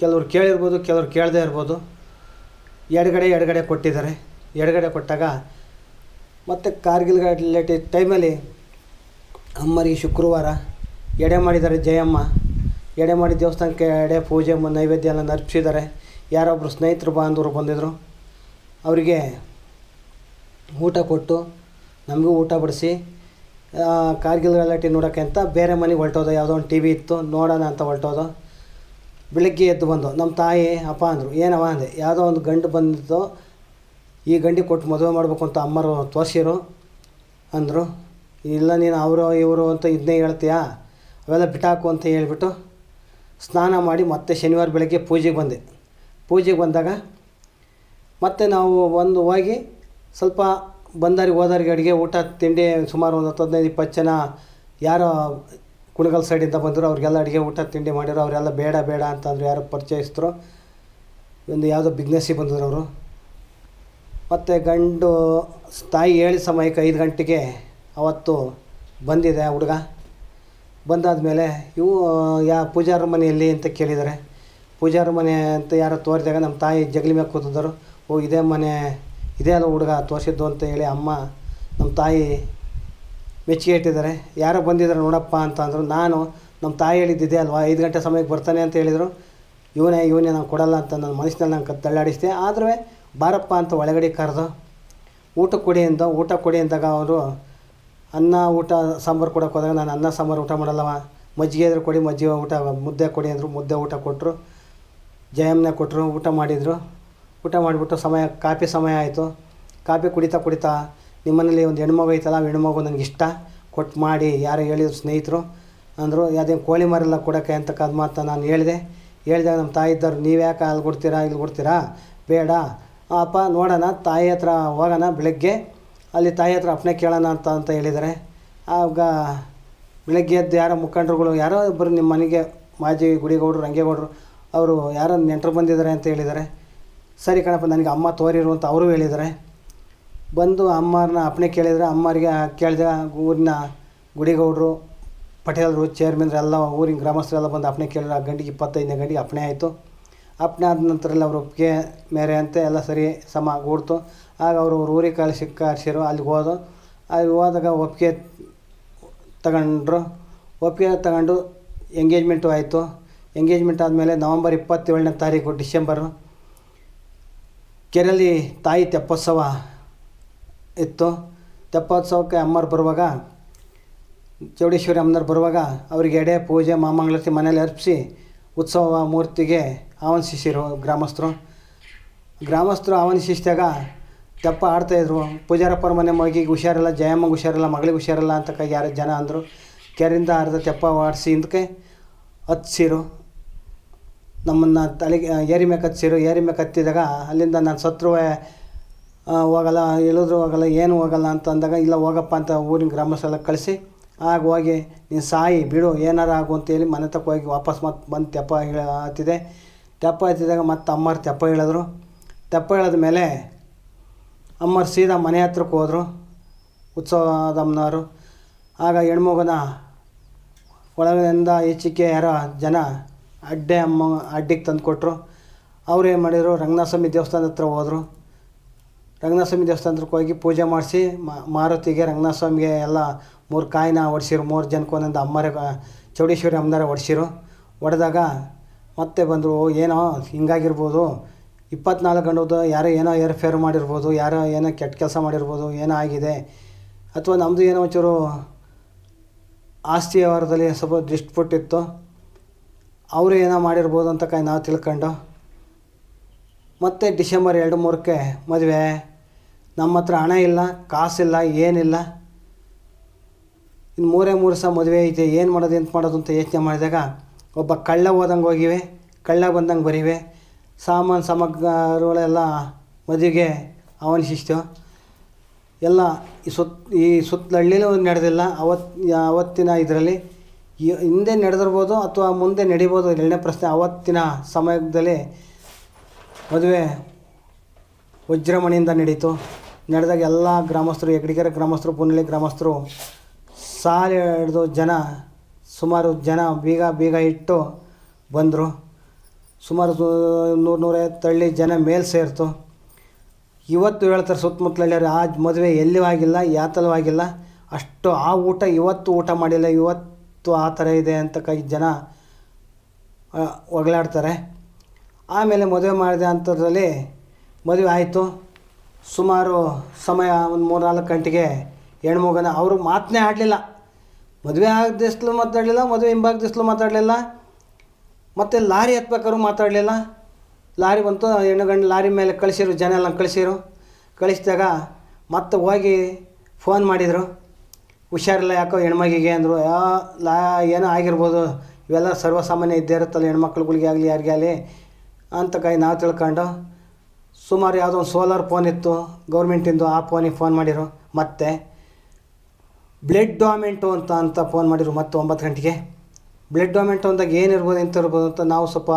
ಕೆಲವ್ರು ಕೇಳಿರ್ಬೋದು, ಕೆಲವ್ರು ಕೇಳದೇ ಇರ್ಬೋದು. ಎಡಗಡೆ ಕೊಟ್ಟಿದ್ದಾರೆ. ಎಡಗಡೆ ಕೊಟ್ಟಾಗ ಮತ್ತು ಕಾರ್ಗಿಲ್ ರಿಲೇಟೆಡ್ ಟೈಮಲ್ಲಿ ಅಮ್ಮರಿಗೆ ಶುಕ್ರವಾರ ಎಡೆ ಮಾಡಿದ್ದಾರೆ. ಜಯಮ್ಮ ಎಡೆ ಮಾಡಿ ದೇವಸ್ಥಾನಕ್ಕೆ ಎಡೆ ಪೂಜೆ ನೈವೇದ್ಯ ಎಲ್ಲ ಅರ್ಪಿಸಿದ್ದಾರೆ. ಯಾರೊಬ್ಬರು ಸ್ನೇಹಿತರು ಬಾಂಧವರು ಬಂದಿದ್ದರು. ಅವರಿಗೆ ಊಟ ಕೊಟ್ಟು ನಮಗೂ ಊಟ ಬಡಿಸಿ ಕಾರ್ಗಿಲ್ ಗಲಾಟೆ ನೋಡೋಕ್ಕೆ ಅಂತ ಬೇರೆ ಮನೆಗೆ ಹೊರಟೋದು. ಯಾವುದೋ ಒಂದು ಟಿ ವಿ ಇತ್ತು, ನೋಡೋಣ ಅಂತ ಹೊರಟೋದು. ಬೆಳಗ್ಗೆ ಎದ್ದು ಬಂದು ನಮ್ಮ ತಾಯಿ ಅಪ್ಪ ಅಂದರು. ಏನವ ಅಂದೆ. ಯಾವುದೋ ಒಂದು ಗಂಡು ಬಂದಿತ್ತು, ಈ ಗಂಡಿಗೆ ಕೊಟ್ಟು ಮದುವೆ ಮಾಡಬೇಕು ಅಂತ ಅಮ್ಮರು ತೋರಿಸಿರು ಅಂದರು. ಇಲ್ಲ ನೀನು ಅವರು ಇವರು ಅಂತ ಇದನ್ನೇ ಹೇಳ್ತೀಯಾ, ಅವೆಲ್ಲ ಬಿಟ್ಟಾಕು ಅಂತ ಹೇಳಿಬಿಟ್ಟು ಸ್ನಾನ ಮಾಡಿ ಮತ್ತೆ ಶನಿವಾರ ಬೆಳಗ್ಗೆ ಪೂಜೆಗೆ ಬಂದಾಗ ಮತ್ತು ನಾವು ಹೋಗಿ ಸ್ವಲ್ಪ ಹೋದವ್ರಿಗೆ ಅಡುಗೆ ಊಟ ತಿಂಡಿ ಸುಮಾರು ಒಂದು 15-20 ಜನ ಯಾರೋ ಕುಣಗಲ್ ಸೈಡಿಂದ ಬಂದರು. ಅವ್ರಿಗೆಲ್ಲ ಅಡುಗೆ ಊಟ ತಿಂಡಿ ಮಾಡಿದ್ರು. ಅವರೆಲ್ಲ ಬೇಡ ಅಂತಂದರು. ಯಾರೋ ಪರಿಚಯಿಸಿದ್ರು. ಒಂದು ಯಾವುದೋ ಬಿಸ್ನೆಸ್ಸಿಗೆ ಬಂದಿದ್ರು ಅವರು. ಮತ್ತು ಗಂಡು ತಾಯಿ ಹೇಳಿ ಸಮಯಕ್ಕೆ 5 ಗಂಟೆಗೆ ಅವತ್ತು ಬಂದಿದೆ ಹುಡುಗ. ಬಂದಾದಮೇಲೆ ಪೂಜಾರ ಮನೆಯಲ್ಲಿ ಅಂತ ಕೇಳಿದ್ದಾರೆ. ಪೂಜಾರ ಮನೆ ಅಂತ ಯಾರೋ ತೋರಿದಾಗ ನಮ್ಮ ತಾಯಿ ಜಗಲಿ ಮೇಲೆ ಕೂತಿದ್ದರು. ಇದೇ ಮನೆ, ಇದೇ ಅಲ್ಲ ಹುಡುಗ ತೋರಿಸಿದ್ದು ಅಂತ ಹೇಳಿ ಅಮ್ಮ ನಮ್ಮ ತಾಯಿ ಮೆಚ್ಚುಗೆ ಇಟ್ಟಿದ್ದಾರೆ. ಯಾರೋ ಬಂದಿದ್ದಾರೆ ನೋಡಪ್ಪ ಅಂತ ಅಂದರು. ನಾನು ನಮ್ಮ ತಾಯಿ ಹೇಳಿದ್ದಿದೆ ಅಲ್ವಾ, 5 ಗಂಟೆ ಸಮಯಕ್ಕೆ ಬರ್ತಾನೆ ಅಂತ ಹೇಳಿದರು. ಇವನೇ ನಾನು ಕೊಡಲ್ಲ ಅಂತ ನನ್ನ ಮನಸ್ಸಿನಲ್ಲಿ ನಾನು ತಳ್ಳಾಡಿಸಿದೆ. ಆದರೂ ಬಾರಪ್ಪ ಅಂತ ಒಳಗಡೆ ಕರೆದು ಊಟ ಕೊಡಿ ಅಂದಾಗ ಅವರು ಅನ್ನ ಊಟ ಸಾಂಬಾರು ಕೊಡೋಕೆ ಹೋದಾಗ ನಾನು ಅನ್ನ ಸಾಂಬಾರು ಊಟ ಮಾಡಲ್ಲವ, ಮಜ್ಜಿಗೆ ಇದ್ರೆ ಕೊಡಿ, ಮಜ್ಜಿಗೆ ಊಟ, ಮುದ್ದೆ ಕೊಡಿ ಅಂದರು. ಮುದ್ದೆ ಊಟ ಕೊಟ್ಟರು. ಜಯಮ್ಮನೇ ಕೊಟ್ಟರು. ಊಟ ಮಾಡಿದರು. ಊಟ ಮಾಡಿಬಿಟ್ಟು ಕಾಫಿ ಸಮಯ ಆಯಿತು. ಕಾಫಿ ಕುಡಿತಾ ನಿಮ್ಮನೇಲಿ ಒಂದು ಹೆಣ್ಮಗು ಐತಲ್ಲ, ಆ ಹೆಣ್ಮಗು ನನಗಿಷ್ಟ, ಕೊಟ್ಟು ಮಾಡಿ ಯಾರೋ ಹೇಳಿದ್ರು ಸ್ನೇಹಿತರು ಅಂದರು. ಯಾವುದೇನು ಕೋಳಿ ಮರೆಲ್ಲ ಕೊಡೋಕ್ಕೆ ಅಂತ ಕಾದು ಮಾತು ನಾನು ಹೇಳಿದಾಗ ನಮ್ಮ ತಾಯಿ ಇದ್ದರು. ನೀವು ಯಾಕೆ ಅಲ್ಲಿ ಕೊಡ್ತೀರಾ ಬೇಡ ಅಪ್ಪ, ನೋಡೋಣ ತಾಯಿ ಹತ್ರ ಹೋಗೋಣ ಬೆಳಗ್ಗೆ, ಅಲ್ಲಿ ತಾಯಿ ಹತ್ರ ಅಪ್ಪನೇ ಕೇಳೋಣ ಅಂತ ಹೇಳಿದ್ದಾರೆ. ಆಗ ಬೆಳಗ್ಗೆ ಎದ್ದು ಯಾರೋ ಮುಖಂಡರುಗಳು ಯಾರೋ ಇಬ್ಬರು ನಿಮ್ಮ ಮನೆಗೆ ಮಾಜಿ ಗುಡಿಗೌಡರು, ರಂಗೇಗೌಡರು ಅವರು ಯಾರೋ ನೆಂಟರು ಬಂದಿದ್ದಾರೆ ಅಂತ ಹೇಳಿದ್ದಾರೆ. ಸರಿ ಕಣಪ್ಪ, ನನಗೆ ಅಮ್ಮ ತೋರಿರು ಅಂತ ಅವರು ಹೇಳಿದ್ದಾರೆ. ಬಂದು ಅಮ್ಮರನ್ನ ಅಪ್ಪನೇ ಕೇಳಿದರೆ ಅಮ್ಮರಿಗೆ ಕೇಳಿದಾಗ ಊರಿನ ಗುಡಿಗೌಡರು, ಪಟೇಲರು, ಚೇರ್ಮನ್ರು ಎಲ್ಲ ಊರಿನ ಗ್ರಾಮಸ್ಥರೆಲ್ಲ ಬಂದು ಅಪ್ಪನೇ ಕೇಳಿದ್ರು. ಆ ಗಂಡಿಗೆ 25ನೇ ಗಂಡಿಗೆ ಅಪ್ಪನೇ ಆಯಿತು. ಅಪ್ಪನೇ ಆದ ನಂತರ ಎಲ್ಲ ಅವರು ಒಪ್ಪಿಗೆ ಮೇರೆ ಅಂತ ಎಲ್ಲ ಸರಿ ಗೂಡ್ತು. ಆಗ ಅವರು ಊರಿಗೆ ಕಳಿಸಿರು. ಅಲ್ಲಿಗೆ ಹೋದಾಗ ಒಪ್ಪಿಗೆ ತಗೊಂಡು ಎಂಗೇಜ್ಮೆಂಟು ಆಯಿತು. ಎಂಗೇಜ್ಮೆಂಟ್ ಆದಮೇಲೆ ನವಂಬರ್ 27ನೇ ತಾರೀಕು ಡಿಸೆಂಬರು ಕೆರೆಯಲ್ಲಿ ತಾಯಿ ತೆಪ್ಪೋತ್ಸವ ಇತ್ತು. ತೆಪ್ಪೋತ್ಸವಕ್ಕೆ ಅಮ್ಮರು ಬರುವಾಗ, ಚೌಡೇಶ್ವರಿ ಅಮ್ಮನವ್ರು ಬರುವಾಗ ಅವರಿಗೆ ಎಡೆ ಪೂಜೆ ಮಾಮಂಗಳಾರತಿ ಮನೇಲಿ ಅರ್ಪಿಸಿ ಉತ್ಸವ ಮೂರ್ತಿಗೆ ಆಹ್ವಾನಿಸಿರು ಗ್ರಾಮಸ್ಥರು ಆಹ್ವಾನಿಸಿದಾಗ ತೆಪ್ಪ ಆಡ್ತಾಯಿದ್ರು. ಪೂಜಾರಪ್ಪರ ಮನೆ ಮಗಿಗೆ ಹುಷಾರಿಲ್ಲ, ಜಯಮ್ಮಂಗೆ ಹುಷಾರಿಲ್ಲ, ಮಗಳಿಗೆ ಹುಷಾರಿಲ್ಲ ಅಂತ ಯಾರು ಜನ ಅಂದರು. ಕೆರೆಯಿಂದ ಅರ್ಧ ತೆಪ್ಪ ಆಡಿಸಿ ಹಿಂದಕ್ಕೆ ಹತ್ತಿಸಿರು. ನಮ್ಮನ್ನು ತಲೆಗೆ ಏರಿ ಮೇಲೆ ಹತ್ತಿಸಿರು. ಏರಿ ಮೇಲೆ ಹತ್ತಿದಾಗ ಅಲ್ಲಿಂದ ನಾನು ಸತ್ರು ಹೋಗಲ್ಲ, ಇಳಿದ್ರು ಹೋಗಲ್ಲ, ಏನು ಹೋಗಲ್ಲ ಅಂತ ಅಂದಾಗ ಇಲ್ಲ ಹೋಗಪ್ಪ ಅಂತ ಊರಿನ ಗ್ರಾಮಸ್ಥರೆಲ್ಲ ಕಳಿಸಿ ಆಗ ಹೋಗಿ ನೀನು ಸಾಯಿ ಬಿಡು ಏನಾರು ಆಗು ಅಂತೇಳಿ ಮನೆ ತಕ್ಕ ಹೋಗಿ ವಾಪಸ್ ಬಂದು ತೆಪ್ಪ ಹತ್ತಿದೆ. ತೆಪ್ಪ ಹತ್ತಿದಾಗ ಮತ್ತು ಅಮ್ಮರು ತೆಪ್ಪ ಹೇಳಿದ್ರು. ತೆಪ್ಪ ಹೇಳಿದ ಮೇಲೆ ಅಮ್ಮರು ಸೀದಾ ಮನೆ ಹತ್ರಕ್ಕೆ ಹೋದರು ಉತ್ಸವದಮ್ಮನವರು. ಆಗ ಹೆಣ್ಮಗುನ ಒಳಗಿಂದ ಈಚೆಗೆ ಯಾರೋ ಜನ ಅಡ್ಡಿಗೆ ತಂದು ಕೊಟ್ಟರು. ಅವ್ರು ಏನು ಮಾಡಿದರು, ರಂಗನಾಥಸ್ವಾಮಿ ದೇವಸ್ಥಾನದ ಹತ್ರ ಹೋದರು. ರಂಗನಾಥಸ್ವಾಮಿ ದೇವಸ್ಥಾನಕ್ಕೆ ಹೋಗಿ ಪೂಜೆ ಮಾಡಿಸಿ ಮಾರುತಿಗೆ ರಂಗನಾಥಸ್ವಾಮಿಗೆ ಎಲ್ಲ 3 ಕಾಯಿನ ಹೊಡ್ಸಿರು. 3 ಜನಕ್ಕೆ ಒಂದೊಂದು ಅಮ್ಮರೇ ಚೌಡೇಶ್ವರಿ ಅಮ್ಮನವರೇ ಹೊಡ್ಸಿರು. ಹೊಡೆದಾಗ ಮತ್ತೆ ಬಂದರು. ಏನೋ ಹಿಂಗಾಗಿರ್ಬೋದು, 24 ಗಂಟೆದು ಯಾರೋ ಏನೋ ಏರ್ಫೇರ್ ಮಾಡಿರ್ಬೋದು, ಯಾರೋ ಏನೋ ಕೆಟ್ಟ ಕೆಲಸ ಮಾಡಿರ್ಬೋದು, ಏನೋ ಆಗಿದೆ, ಅಥವಾ ನಮ್ಮದು ಏನೋ ಒಂಚೂರು ಆಸ್ತಿ ವ್ಯವಹಾರದಲ್ಲಿ ಸ್ವಲ್ಪ ಡಿಸ್ಪ್ಯೂಟ್ ಇತ್ತು, ಅವರು ಏನೋ ಮಾಡಿರ್ಬೋದು ಅಂತ ನಾವು ತಿಳ್ಕೊಂಡು ಮತ್ತು ಡಿಸೆಂಬರ್ 2-3ಕ್ಕೆ ಮದುವೆ. ನಮ್ಮ ಹತ್ರ ಹಣ ಇಲ್ಲ, ಕಾಸಿಲ್ಲ, ಏನಿಲ್ಲ. ಇನ್ನು 3 ದಿವಸ ಮದುವೆ ಐತೆ, ಏನು ಮಾಡೋದು ಎಂತ ಮಾಡೋದು ಅಂತ ಯೋಚನೆ ಮಾಡಿದಾಗ ಒಬ್ಬ ಕಳ್ಳ ಹೋದಂಗೆ ಹೋಗಿವೆ, ಕಳ್ಳ ಬಂದಂಗೆ ಬರೀವೆ. ಸಾಮಾನು ಸಮಗ್ರಗಳೆಲ್ಲ ಮದುವೆಗೆ ಆಹ್ವಾನಿಸಿಷ್ಟು ಎಲ್ಲ ಈ ಸುತ್ತ ಹಳ್ಳಿಲೂ ನಡೆದಿಲ್ಲ. ಅವತ್ತಿನ ಇದರಲ್ಲಿ ಹಿಂದೆ ನಡೆದಿರ್ಬೋದು ಅಥವಾ ಮುಂದೆ ನಡಿಬೋದು, 2ನೇ ಪ್ರಶ್ನೆ. ಅವತ್ತಿನ ಸಮಯದಲ್ಲಿ ಮದುವೆ ವಜ್ರಮಣಿಯಿಂದ ನಡೀತು. ನಡೆದಾಗ ಎಲ್ಲ ಗ್ರಾಮಸ್ಥರು, ಹೆಗ್ಡಿಗೆರೆ ಗ್ರಾಮಸ್ಥರು, ಪುನಳ್ಳಿ ಗ್ರಾಮಸ್ಥರು ಸಾಲು ಹಿಡಿದು ಸುಮಾರು ಜನ ಬೀಗ ಇಟ್ಟು ಬಂದರು. ಸುಮಾರು 100-150 ಹಳ್ಳಿ ಜನ ಮೇಲೆ ಸೇರ್ತು. ಇವತ್ತು ಹೇಳ್ತಾರೆ ಸುತ್ತಮುತ್ತಲಲ್ಲಿ ಆ ಮದುವೆ ಎಲ್ಲಿಯೂ ಆಗಿಲ್ಲ, ಯಾತಲೂ ಆಗಿಲ್ಲ, ಅಷ್ಟು ಆ ಊಟ ಇವತ್ತು ಊಟ ಮಾಡಿಲ್ಲ, ಇವತ್ತು ಆ ಥರ ಇದೆ ಅಂತ ಜನ ಹೊಗಳಾಡ್ತಾರೆ. ಆಮೇಲೆ ಮದುವೆ ಮಾಡಿದೆ ಅಂಥದ್ರಲ್ಲಿ ಮದುವೆ ಆಯಿತು. ಸುಮಾರು ಸಮಯ ಒಂದು 3-4 ಗಂಟೆಗೆ ಹೆಣ್ಮಗನ ಅವರು ಮಾತನ್ನೇ ಆಡಲಿಲ್ಲ. ಮದುವೆ ಆಗ ದಿಸ್ಲು ಮಾತಾಡಲಿಲ್ಲ, ಮದುವೆ ಹಿಂಭಾಗ ದಿಸ್ಲು ಮಾತಾಡಲಿಲ್ಲ, ಮತ್ತು ಲಾರಿ ಹತ್ಬೇಕಾದ್ರೂ ಮಾತಾಡಲಿಲ್ಲ. ಲಾರಿ ಬಂತು, ಹೆಣ್ಣುಗಂಡು ಲಾರಿ ಮೇಲೆ ಕಳಿಸಿರು, ಜನ ಎಲ್ಲ ಕಳಿಸಿದಾಗ ಮತ್ತೆ ಹೋಗಿ ಫೋನ್ ಮಾಡಿದರು. ಹುಷಾರಿಲ್ಲ ಯಾಕೋ ಹೆಣ್ಮಗಿಗೆ ಅಂದರು. ಏನೋ ಆಗಿರ್ಬೋದು, ಇವೆಲ್ಲ ಸರ್ವಸಾಮಾನ್ಯ ಇದ್ದೇ ಇರುತ್ತಲ್ಲ ಹೆಣ್ಮಕ್ಳುಗಳಿಗೆ ಆಗಲಿ ಯಾರಿಗೆ ಆಗಲಿ ಅಂತ ನಾವು ತಿಳ್ಕೊಂಡು ಸುಮಾರು ಯಾವುದೋ ಒಂದು ಸೋಲಾರ್ ಫೋನ್ ಇತ್ತು ಗೌರ್ಮೆಂಟಿಂದು, ಆ ಫೋನಿಗೆ ಫೋನ್ ಮಾಡಿರು. ಮತ್ತು ಬ್ಲಡ್ ಡೊನೆಂಟು ಅಂತ ಫೋನ್ ಮಾಡಿರು. ಮತ್ತು 9 ಗಂಟೆಗೆ ಬ್ಲಡ್ ಡೊನೆಂಟು ಅಂದಾಗ ಏನಿರ್ಬೋದು ಇಂತಿರ್ಬೋದು ಅಂತ ನಾವು ಸ್ವಲ್ಪ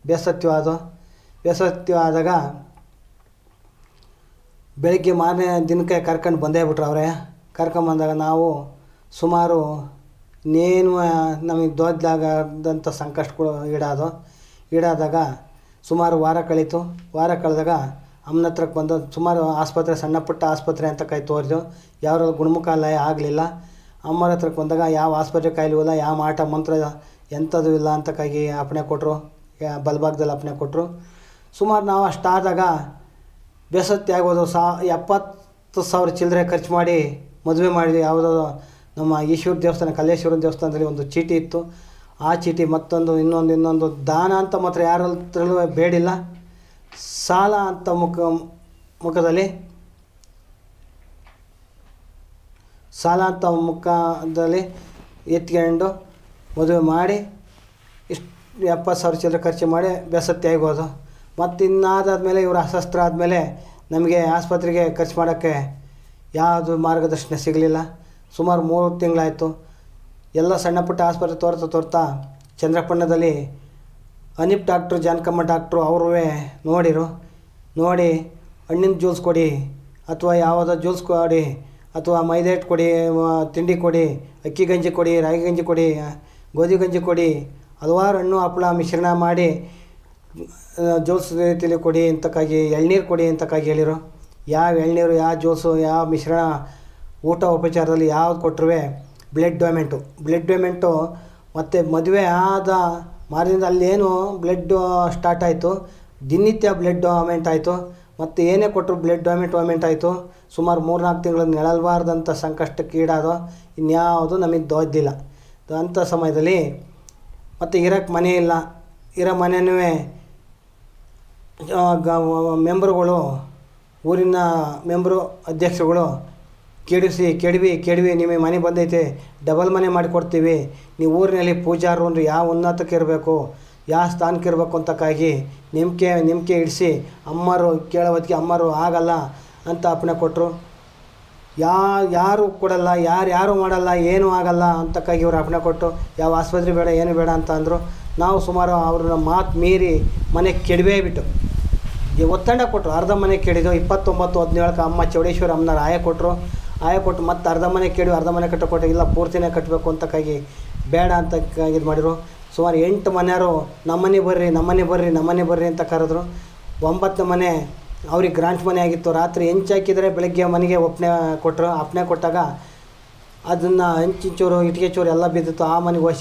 ಬೇಸತ್ವ ಆದಾಗ ಬೆಳಗ್ಗೆ ಮಾರನೇ ದಿನಕ್ಕೆ ಕರ್ಕೊಂಡು ಬಂದೇ ಬಿಟ್ರು ಅವರೇ. ಕರ್ಕೊಂಬಂದಾಗ ನಾವು ಸುಮಾರು ಇನ್ನೇನು ನಮಗೆ ದೊಡ್ಡದಾಗದಂಥ ಸಂಕಷ್ಟಗಳು ಈಡಾದಾಗ ಸುಮಾರು ವಾರ ಕಳೆದಾಗ ಅಮ್ಮನ ಹತ್ರಕ್ಕೆ ಬಂದು ಸುಮಾರು ಆಸ್ಪತ್ರೆ, ಸಣ್ಣ ಪುಟ್ಟ ಆಸ್ಪತ್ರೆ ಅಂತ ತೋರಿದೆವು. ಯಾವ ಗುಣಮುಖಾಲಯ ಆಗಲಿಲ್ಲ. ಅಮ್ಮರ ಹತ್ರಕ್ಕೆ ಬಂದಾಗ ಯಾವ ಆಸ್ಪತ್ರೆ ಕಾಯಿಲೂ ಇಲ್ಲ, ಯಾವ ಮಾಟ ಮಂತ್ರ ಎಂಥದ್ದು ಇಲ್ಲ ಅಂತ ಅಪ್ಪಣೆ ಕೊಟ್ಟರು, ಬಲಭಾಗದಲ್ಲಿ ಅಪ್ಪಣೆ ಕೊಟ್ಟರು. ಸುಮಾರು ನಾವು ಅಷ್ಟಾದಾಗ ಬೇಸತ್ತಿ ಆಗೋದು. 70,000 ಚಿಲ್ಲರೆ ಖರ್ಚು ಮಾಡಿ ಮದುವೆ ಮಾಡಿದ್ವಿ. ಯಾವುದೋ ನಮ್ಮ ಈಶ್ವರ ದೇವಸ್ಥಾನ, ಕಲ್ಲೇಶ್ವರ ದೇವಸ್ಥಾನದಲ್ಲಿ ಒಂದು ಚೀಟಿ ಇತ್ತು. ಆ ಚೀಟಿ ಮತ್ತೊಂದು ಇನ್ನೊಂದು ದಾನ ಅಂತ ಮಾತ್ರ ಯಾರ ಹತ್ರಲ್ಲೂ ಬೇಡಿಲ್ಲ. ಸಾಲ ಅಂತ ಮುಖದಲ್ಲಿ ಎತ್ಕೊಂಡು ಮದುವೆ ಮಾಡಿ ಇಷ್ಟು 70,000 ಚಿಲ್ಲರೆ ಖರ್ಚು ಮಾಡಿ ಬೇಸತ್ತಿ ಆಗೋದು. ಮತ್ತು ಇನ್ನಾದಾದ್ಮೇಲೆ ಇವರು ಅಸ್ವಸ್ಥ ಆದಮೇಲೆ ನಮಗೆ ಆಸ್ಪತ್ರೆಗೆ ಖರ್ಚು ಮಾಡೋಕ್ಕೆ ಯಾವುದು ಮಾರ್ಗದರ್ಶನ ಸಿಗಲಿಲ್ಲ. ಸುಮಾರು 3 ತಿಂಗಳಾಯಿತು. ಎಲ್ಲ ಸಣ್ಣ ಪುಟ್ಟ ಆಸ್ಪತ್ರೆ ತೋರ್ತಾ ಚಂದ್ರಪಟ್ಟಣದಲ್ಲಿ ಅನೀಪ್ ಡಾಕ್ಟ್ರು, ಜಾನಕಮ್ಮ ಡಾಕ್ಟ್ರು ಅವರುವೇ ನೋಡಿ ಹಣ್ಣಿನ ಜ್ಯೂಸ್ ಕೊಡಿ, ಅಥವಾ ಯಾವುದೋ ಜ್ಯೂಸ್ ಕೊಡಿ, ಅಥವಾ ಮೈದಾ ಹಿಟ್ಟು ಕೊಡಿ, ತಿಂಡಿ ಕೊಡಿ, ಅಕ್ಕಿ ಗಂಜಿ ಕೊಡಿ, ರಾಗಿ ಗಂಜಿ ಕೊಡಿ, ಗೋಧಿ ಗಂಜಿ ಕೊಡಿ, ಹಲವಾರು ಹಣ್ಣು ಹಪ್ಪಳ ಮಿಶ್ರಣ ಮಾಡಿ ಜ್ಯೂಸ್ ರೀತಿಯಲ್ಲಿ ಕೊಡಿ ಅಂತಕ್ಕಾಗಿ, ಎಳ್ನೀರು ಕೊಡಿ ಅಂತಕ್ಕಾಗಿ ಹೇಳಿರು. ಯಾವ ಎಳ್ನೀರು, ಯಾವ ಜ್ಯೂಸು, ಯಾವ ಮಿಶ್ರಣ ಊಟ ಉಪಚಾರದಲ್ಲಿ ಯಾವ್ದು ಕೊಟ್ಟರು ಬ್ಲಡ್ ಡೊನೆಂಟು. ಮತ್ತು ಮದುವೆ ಆದ ಮಾರದಿಂದ ಅಲ್ಲೇನು ಬ್ಲಡ್ ಸ್ಟಾರ್ಟ್ ಆಯಿತು, ದಿನನಿತ್ಯ ಬ್ಲಡ್ ಡೊನೆಂಟ್ ಆಯಿತು. ಮತ್ತು ಏನೇ ಕೊಟ್ಟರು ಬ್ಲಡ್ ಡೊನೆಂಟ್ ಆಯಿತು. ಸುಮಾರು 3-4 ತಿಂಗಳು ನೆಳಲ್ಬಾರ್ದಂಥ ಸಂಕಷ್ಟಕ್ಕೆ ಈಡಾದೋ. ಇನ್ಯಾವುದು ನಮಗೆ ದೊಡ್ದಿಲ್ಲ. ಅಂಥ ಸಮಯದಲ್ಲಿ ಮತ್ತು ಇರೋಕ್ಕೆ ಮನೆ ಇಲ್ಲ. ಇರೋ ಮನೆಯೂ ಮೆಂಬರುಗಳು, ಊರಿನ ಅಧ್ಯಕ್ಷರುಗಳು ಕೆಡವಿ ನಿಮಗೆ ಮನೆ ಬಂದೈತೆ, ಡಬಲ್ ಮನೆ ಮಾಡಿಕೊಡ್ತೀವಿ, ನೀವು ಊರಿನಲ್ಲಿ ಪೂಜಾರು ಅಂದರೆ ಯಾವ ಉನ್ನತಕ್ಕೆ ಇರಬೇಕು, ಯಾವ ಸ್ಥಾನಕ್ಕೆ ಇರಬೇಕು ಅಂತಕ್ಕಾಗಿ ನಿಮ್ಕೆ ಇಡಿಸಿ ಅಮ್ಮರು ಕೇಳೋದಕ್ಕೆ ಅಮ್ಮರು ಆಗಲ್ಲ ಅಂತ ಅಪ್ಪಣೆ ಕೊಟ್ಟರು. ಯಾರು ಕೊಡಲ್ಲ, ಯಾರು ಮಾಡಲ್ಲ, ಏನೂ ಆಗಲ್ಲ ಅಂತಕ್ಕಾಗಿ ಇವರು ಅಪ್ಪಣೆ ಕೊಟ್ಟು ಯಾವ ಆಸ್ಪತ್ರೆ ಬೇಡ, ಏನು ಬೇಡ ಅಂತ ಅಂದರು. ನಾವು ಸುಮಾರು ಅವ್ರನ್ನ ಮಾತು ಮೀರಿ ಮನೆ ಕೆಡವೇ ಬಿಟ್ಟು ಒತ್ತಡ ಕೊಟ್ಟರು. ಅರ್ಧ ಮನೆ ಕೆಡಿದು 29-17ಕ್ಕೆ ಅಮ್ಮ ಚೌಡೇಶ್ವರಿ ಅಮ್ಮನವ್ರು ಆಯ ಕೊಟ್ಟು ಮತ್ತೆ ಅರ್ಧ ಮನೆ ಅರ್ಧ ಮನೆ ಕಟ್ಟಕೊಟ್ಟು, ಇಲ್ಲ ಪೂರ್ತಿನೇ ಕಟ್ಟಬೇಕು ಅಂತಕ್ಕಾಗಿ ಬೇಡ ಅಂತ ಇದು ಮಾಡಿದರು. ಸುಮಾರು 8 ಮನೆಯವರು ನಮ್ಮನೆ ಬರ್ರಿ ಅಂತ ಕರೆದ್ರು. 9ನೇ ಮನೆ ಅವ್ರಿಗೆ ಗ್ರಾಂಟ್ ಮನೆ ಆಗಿತ್ತು. ರಾತ್ರಿ ಹೆಂಚು ಹಾಕಿದರೆ ಬೆಳಗ್ಗೆ ಮನೆಗೆ ಅಪ್ಪಣೆ ಕೊಟ್ಟಾಗ ಅದನ್ನು ಹೆಂಚಿಂಚೂರು ಇಟ್ಟಿಗೆ ಚೂರು ಎಲ್ಲ ಬಿದ್ದಿತ್ತು. ಆ ಮನೆಗೆ ಹೋಗಿ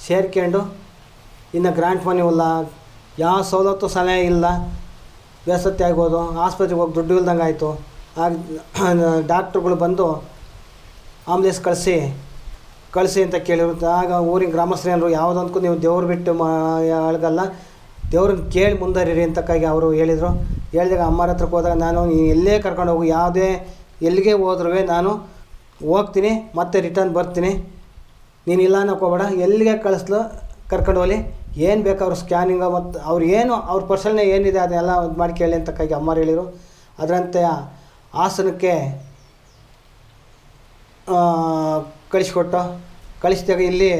ಸೇರ್ಕೊಂಡು ಇನ್ನು ಗ್ರಾಂಟ್ ಮನೆ ಇಲ್ಲ, ಯಾವ ಸವಲತ್ತು ಸಲಹೆ ಇಲ್ಲ, ಬೇಸತ್ತಿ ಆಗೋದು. ಆಸ್ಪತ್ರೆಗೆ ಹೋಗಿ ದುಡ್ಡು ಇಲ್ದಂಗೆ ಆಯಿತು. ಆಗ ಡಾಕ್ಟ್ರುಗಳು ಬಂದು ಆಂಬುಲೆನ್ಸ್ ಕಳಿಸಿ ಅಂತ ಕೇಳಿರು. ಆಗ ಊರಿನ ಗ್ರಾಮಸ್ಥರೇನರು ಯಾವುದಂತೂ ನೀವು ದೇವ್ರು ಬಿಟ್ಟು ಅಳಗಲ್ಲ, ದೇವ್ರನ್ನ ಕೇಳಿ ಮುಂದರಿರಿ ಅಂತಕ್ಕಾಗಿ ಅವರು ಹೇಳಿದಾಗ ಅಮ್ಮರ ಹತ್ರಕ್ಕೆ ಹೋದಾಗ ನಾನು ಎಲ್ಲೇ ಕರ್ಕೊಂಡು ಹೋಗು, ಎಲ್ಲಿಗೆ ಹೋದ್ರೂ ನಾನು ಹೋಗ್ತೀನಿ, ಮತ್ತೆ ರಿಟರ್ನ್ ಬರ್ತೀನಿ, ನೀನು ಇಲ್ಲ ಅನ್ನೋಕೋಬೇಡ, ಎಲ್ಲಿಗೆ ಕರ್ಕೊಂಡು ಹೋಗಲಿ, ಏನು ಬೇಕು ಅವ್ರ ಸ್ಕ್ಯಾನಿಂಗ ಮತ್ತು ಅವ್ರ ಪರ್ಸನಲ್ ಏನಿದೆ ಅದನ್ನೆಲ್ಲ ಇದು ಮಾಡಿ ಕೇಳಿ ಅಂತಕ್ಕಾಗಿ ಅಮ್ಮರು ಹೇಳಿದರು. ಅದರಂತೆ ಹಾಸನಕ್ಕೆ ಕಳಿಸಿದಾಗ ಇಲ್ಲಿ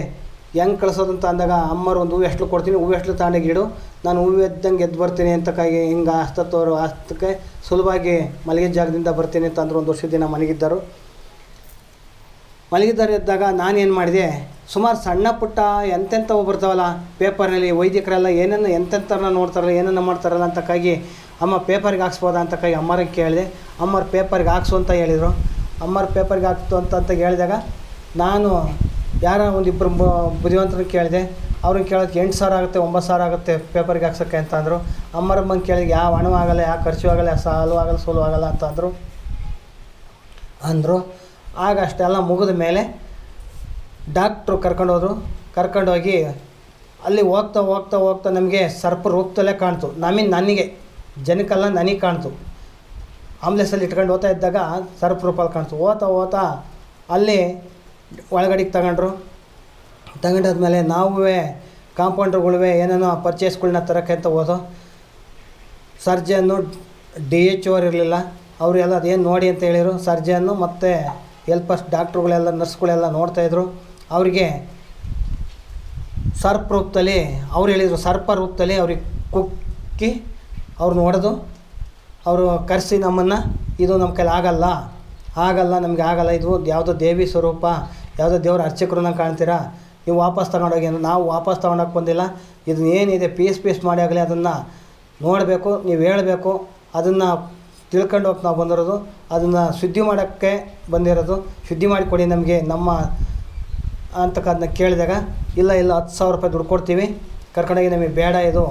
ಹೆಂಗೆ ಕಳಿಸೋದಂತ ಅಂದಾಗ ಅಮ್ಮರು ಒಂದು ಹೂವು ಎಷ್ಟು ಕೊಡ್ತೀನಿ, ಹೂವು ಎಷ್ಟು ತಗೊಂಡೋಗಿಡು, ನಾನು ಹೂವು ಎದ್ದಂಗೆ ಎದ್ದು ಬರ್ತೀನಿ ಅಂತಕ್ಕಾಗಿ ಹಿಂಗೆ ಹಸ್ತಕ್ಕೆ ಸುಲಭವಾಗಿ ಮಲಗಿದ ಜಾಗದಿಂದ ಬರ್ತೀನಿ ಅಂತ ಅಂದರು. 1 ವರ್ಷದ ದಿನ ಮನೆಗಿದ್ದರು. ಮಲಗಿದ್ದರಿದ್ದಾಗ ನಾನೇನು ಮಾಡಿದೆ, ಸುಮಾರು ಸಣ್ಣ ಪುಟ್ಟ ಎಂತೆಂಥವು ಬರ್ತಾವಲ್ಲ ಪೇಪರ್ನಲ್ಲಿ, ವೈದ್ಯಕರೆಲ್ಲ ಏನೇನು ಎಂತೆಂಥವ್ರನ್ನ ನೋಡ್ತಾರಲ್ಲ, ಏನೇನು ಮಾಡ್ತಾರಲ್ಲ ಅಂತಕ್ಕಾಗಿ ಅಮ್ಮ ಪೇಪರ್ಗೆ ಹಾಕ್ಸ್ಬೋದಾ ಅಂತಕ್ಕಾಗಿ ಅಮ್ಮರಿಗೆ ಕೇಳಿದೆ. ಅಮ್ಮರು ಪೇಪರ್ಗೆ ಹಾಕ್ಸು ಅಂತ ಹೇಳಿದರು. ಅಮ್ಮರು ಪೇಪರ್ಗೆ ಹಾಕ್ತು ಅಂತ ಹೇಳಿದಾಗ ನಾನು ಯಾರೋ ಒಂದಿಬ್ಬರು ಬುದ್ಧಿವಂತರನ್ನ ಕೇಳಿದೆ. ಅವ್ರನ್ನ ಕೇಳೋಕ್ಕೆ 8,000 ಆಗುತ್ತೆ, 9,000 ಆಗುತ್ತೆ ಪೇಪರ್ಗೆ ಹಾಕ್ಸೋಕ್ಕೆ ಅಂತ ಅಂದರು. ಅಮ್ಮರಮ್ಮಂಗೆ ಕೇಳಿದೆ, ಯಾವ ಹಣವೂ ಆಗಲ್ಲ, ಯಾವ ಖರ್ಚು ಆಗಲ್ಲ, ಯಾವ ಸಾಲು ಆಗಲ್ಲ, ಸೋಲು ಆಗಲ್ಲ ಅಂತ ಅಂದರು. ಆಗ ಅಷ್ಟೆಲ್ಲ ಮುಗಿದ ಮೇಲೆ ಡಾಕ್ಟ್ರು ಕರ್ಕೊಂಡೋಗಿ ಅಲ್ಲಿ ಹೋಗ್ತಾ ಹೋಗ್ತಾ ಹೋಗ್ತಾ ನಮಗೆ ಸರ್ಪ ರೂಪದಲ್ಲೇ ಕಾಣ್ತು. ನನಗೆ ಜನಕ್ಕೆಲ್ಲ ನನಗೆ ಕಾಣ್ತು. ಆಂಬ್ಲೆನ್ಸಲ್ಲಿ ಇಟ್ಕೊಂಡು ಹೋಗ್ತಾ ಇದ್ದಾಗ ಸರ್ಪ ರೂಪಲ್ಲಿ ಕಾಣ್ತು. ಹೋಗ್ತಾ ಅಲ್ಲಿ ಒಳಗಡೆಗೆ ತಗೊಂಡಾದ್ಮೇಲೆ ನಾವೇ ಕಾಂಪೌಂಡ್ರುಗಳು ಏನೇನೋ ಪರ್ಚೇಸ್ಗಳನ್ನ ತರೋಕ್ಕೆ ಅಂತ ಹೋದೋ. ಸರ್ಜನ್ನು DHO ಇರಲಿಲ್ಲ, ಅವರೆಲ್ಲ ಅದೇನು ನೋಡಿ ಅಂತ ಹೇಳಿದರು. ಸರ್ಜನ್ನು ಮತ್ತು ಹೆಲ್ಪರ್ಸ್ ಡಾಕ್ಟ್ರುಗಳೆಲ್ಲ ನರ್ಸ್ಗಳೆಲ್ಲ ನೋಡ್ತಾಯಿದ್ರು. ಅವರಿಗೆ ಸರ್ಪ ರೂಪದಲ್ಲಿ ಅವ್ರು ಹೇಳಿದರು, ಸರ್ಪ ರೂಪದಲ್ಲಿ ಅವ್ರಿಗೆ ಕುಕ್ಕಿ ಅವ್ರನ್ನ ಹೊಡೆದು ಅವರು ಕರೆಸಿ ನಮ್ಮನ್ನು, ಇದು ನಮ್ಮ ಕೈಲಿ ಆಗಲ್ಲ, ನಮಗೆ ಆಗಲ್ಲ, ಇದು ಯಾವುದೋ ದೇವಿ ಸ್ವರೂಪ, ಯಾವುದೋ ದೇವ್ರ ಅರ್ಚಕರನ್ನ ಕಾಣ್ತೀರಾ, ನೀವು ವಾಪಸ್ ತಗೊಂಡೋಗಿ ಅಂದರೆ ನಾವು ವಾಪಸ್ ತೊಗೊಂಡೋಗಿ ಬಂದಿಲ್ಲ. ಇದನ್ನ ಏನಿದೆ ಪೀಸ್ ಮಾಡಿ ಆಗಲಿ ಅದನ್ನು ನೋಡಬೇಕು, ನೀವು ಹೇಳಬೇಕು, ಅದನ್ನು ತಿಳ್ಕೊಂಡು ಹೋಗಿ ನಾವು ಬಂದಿರೋದು, ಅದನ್ನು ಶುದ್ಧಿ ಮಾಡೋಕ್ಕೆ ಬಂದಿರೋದು, ಶುದ್ಧಿ ಮಾಡಿಕೊಡಿ ನಮಗೆ ನಮ್ಮ ಅಂತಕ್ಕದನ್ನ ಕೇಳಿದಾಗ, ಇಲ್ಲ 10,000 ರೂಪಾಯಿ ದುಡ್ಡು ಕೊಡ್ತೀವಿ, ಕರ್ಕೊಂಡೋಗಿ ನಮಗೆ ಬೇಡ, ಇದು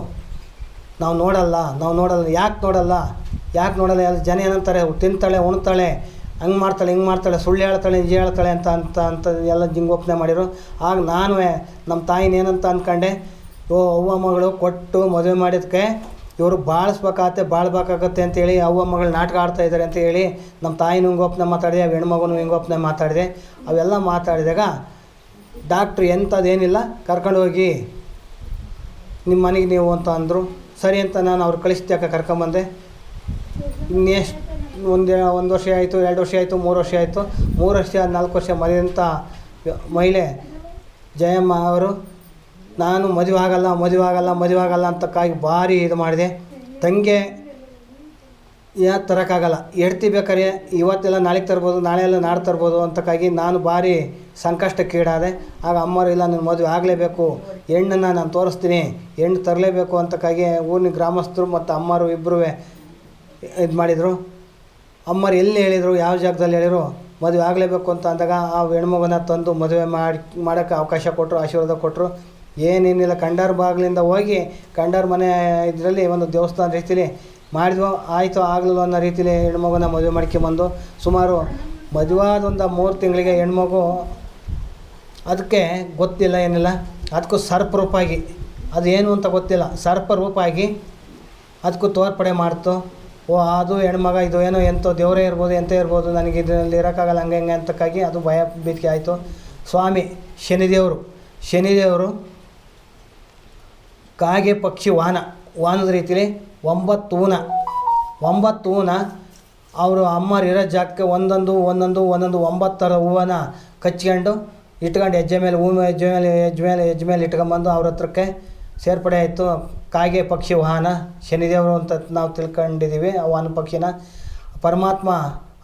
ನಾವು ನೋಡಲ್ಲ. ಯಾಕೆ ನೋಡಲ್ಲ ಎಲ್ಲ ಜನ ಏನಂತಾರೆ, ತಿಂತಾಳೆ, ಉಣ್ತಾಳೆ, ಹಂಗೆ ಮಾಡ್ತಾಳೆ, ಹಿಂಗೆ ಮಾಡ್ತಾಳೆ, ಸುಳ್ಳು ಹೇಳ್ತಾಳೆ, ನಿಜ ಹೇಳ್ತಾಳೆ ಅಂತ ಎಲ್ಲ ಜಿಂಗೋಪನೆ ಮಾಡಿರು. ಆಗ ನಾನು ನಮ್ಮ ತಾಯಿನ ಏನಂತ ಅಂದ್ಕೊಂಡೆ, ಅವ್ವ ಮಗಳು ಕೊಟ್ಟು ಮದುವೆ ಮಾಡಿದ್ದಕ್ಕೆ ಇವರು ಬಾಳ್ಬೇಕಾಗತ್ತೆ ಅಂತೇಳಿ ಅವ್ವ ಮಗಳು ನಾಟಕ ಆಡ್ತಾಯಿದ್ದಾರೆ ಅಂತ ಹೇಳಿ ನಮ್ಮ ತಾಯಿನೂ ಹಿಂಗೋಪನೆ ಮಾತಾಡಿದೆ, ಹೆಣ್ಮಗನೂ ಹಿಂಗೋಪನೆ ಮಾತಾಡಿದೆ. ಅವೆಲ್ಲ ಮಾತಾಡಿದಾಗ ಡಾಕ್ಟ್ರು ಎಂಥದ್ದೇನಿಲ್ಲ, ಕರ್ಕೊಂಡೋಗಿ ನಿಮ್ಮ ಮನೆಗೆ ನೀವು ಅಂತ ಅಂದರು. ಸರಿ ಅಂತ ನಾನು ಅವ್ರು ಕಳಿಸ್ದ್ಯಾಕೆ ಕರ್ಕೊಂಬಂದೆ. ಇನ್ನೆಷ್ಟು ಒಂದು ವರ್ಷ ಆಯಿತು, 2 ವರ್ಷ ಆಯಿತು, 3 ವರ್ಷ ಆಯಿತು. 3 ವರ್ಷ 4 ವರ್ಷ ಮದುವೆಂಥ ಮಹಿಳೆ ಜಯಮ್ಮ ಅವರು, ನಾನು ಮದುವೆ ಆಗಲ್ಲ ಅಂತಕ್ಕಾಗಿ ಭಾರಿ ಇದು ಮಾಡಿದೆ. ತಂಗೆ ಯಾಕೆ ತರೋಕ್ಕಾಗಲ್ಲ, ಎಡ್ತಿ ಬೇಕಾರೆ ಇವತ್ತೆಲ್ಲ ನಾಳೆಗೆ ತರ್ಬೋದು, ನಾಳೆ ಎಲ್ಲ ನಾಡ್ದು ತರ್ಬೋದು ಅಂತಕ್ಕಾಗಿ ನಾನು ಭಾರಿ ಸಂಕಷ್ಟಕ್ಕೀಡಾದೆ. ಆಗ ಅಮ್ಮರು, ಇಲ್ಲ ನನ್ನ ಮದುವೆ ಆಗಲೇಬೇಕು, ಹೆಣ್ಣನ್ನು ನಾನು ತೋರಿಸ್ತೀನಿ, ಹೆಣ್ಣು ತರಲೇಬೇಕು ಅಂತಕ್ಕಾಗಿ ಊರಿನ ಗ್ರಾಮಸ್ಥರು ಮತ್ತು ಅಮ್ಮರು ಇಬ್ಬರೂ ಇದು ಮಾಡಿದರು. ಅಮ್ಮರು ಎಲ್ಲಿ ಹೇಳಿದರು, ಯಾವ ಜಾಗದಲ್ಲಿ ಹೇಳಿದರು, ಮದುವೆ ಆಗಲೇಬೇಕು ಅಂತ ಅಂದಾಗ ಆ ಹೆಣ್ಮಗನ ತಂದು ಮದುವೆ ಮಾಡೋಕ್ಕೆ ಅವಕಾಶ ಕೊಟ್ಟರು, ಆಶೀರ್ವಾದ ಕೊಟ್ಟರು. ಏನೇನಿಲ್ಲ, ಕಂಡಾರ ಬಾಗಿಲಿಂದ ಹೋಗಿ ಕಂಡಾರ ಮನೆ ಇದರಲ್ಲಿ ಒಂದು ದೇವಸ್ಥಾನ ರೀತಿಲಿ ಮಾಡಿದ್ವು. ಆಯಿತು ಆಗಲಿಲ್ಲ ಅನ್ನೋ ರೀತಿಲಿ ಹೆಣ್ಮಗುನ ಮದುವೆ ಮಾಡ್ಕೊಂಬಂದು ಸುಮಾರು ಮದುವಾದ ಒಂದು 3 ತಿಂಗಳಿಗೆ ಹೆಣ್ಮಗು ಅದಕ್ಕೆ ಗೊತ್ತಿಲ್ಲ ಏನಿಲ್ಲ, ಅದಕ್ಕೂ ಸರ್ಪ ರೂಪಾಗಿ, ಅದೇನು ಅಂತ ಗೊತ್ತಿಲ್ಲ, ಸರ್ಪ ರೂಪಾಗಿ ಅದಕ್ಕೂ ತೋರ್ಪಡೆ ಮಾಡ್ತು. ಅದು ಹೆಣ್ಮಗ, ಇದು ಏನೋ ಎಂತೋ ದೇವರೇ ಇರ್ಬೋದು, ಎಂತ ಇರ್ಬೋದು, ನನಗೆ ಇದರಲ್ಲಿ ಇರೋಕ್ಕಾಗಲ್ಲ, ಹಂಗೆ ಅಂತಕ್ಕಾಗಿ ಅದು ಭಯ ಭೀತಿಗೆ ಆಯಿತು. ಸ್ವಾಮಿ ಶನಿದೇವರು ಕಾಗೆ ಪಕ್ಷಿ ವಾಹನದ ರೀತಿಲಿ 9 ಹೂನ ಅವರು ಅಮ್ಮರು ಇರೋ ಜಾಗಕ್ಕೆ ಒಂದೊಂದು 9 ಥರ ಹೂವನ್ನ ಕಚ್ಕೊಂಡು ಇಟ್ಕೊಂಡು ಹೆಜ್ಜೆ ಮೇಲೆ ಇಟ್ಕೊಂಬಂದು ಅವ್ರ ಹತ್ರಕ್ಕೆ ಸೇರ್ಪಡೆ ಆಯಿತು. ಕಾಗೆ ಪಕ್ಷಿ ವಾಹನ ಶನಿದೇವರು ಅಂತ ನಾವು ತಿಳ್ಕೊಂಡಿದ್ದೀವಿ. ಆ ವಾಹನ ಪಕ್ಷಿನ ಪರಮಾತ್ಮ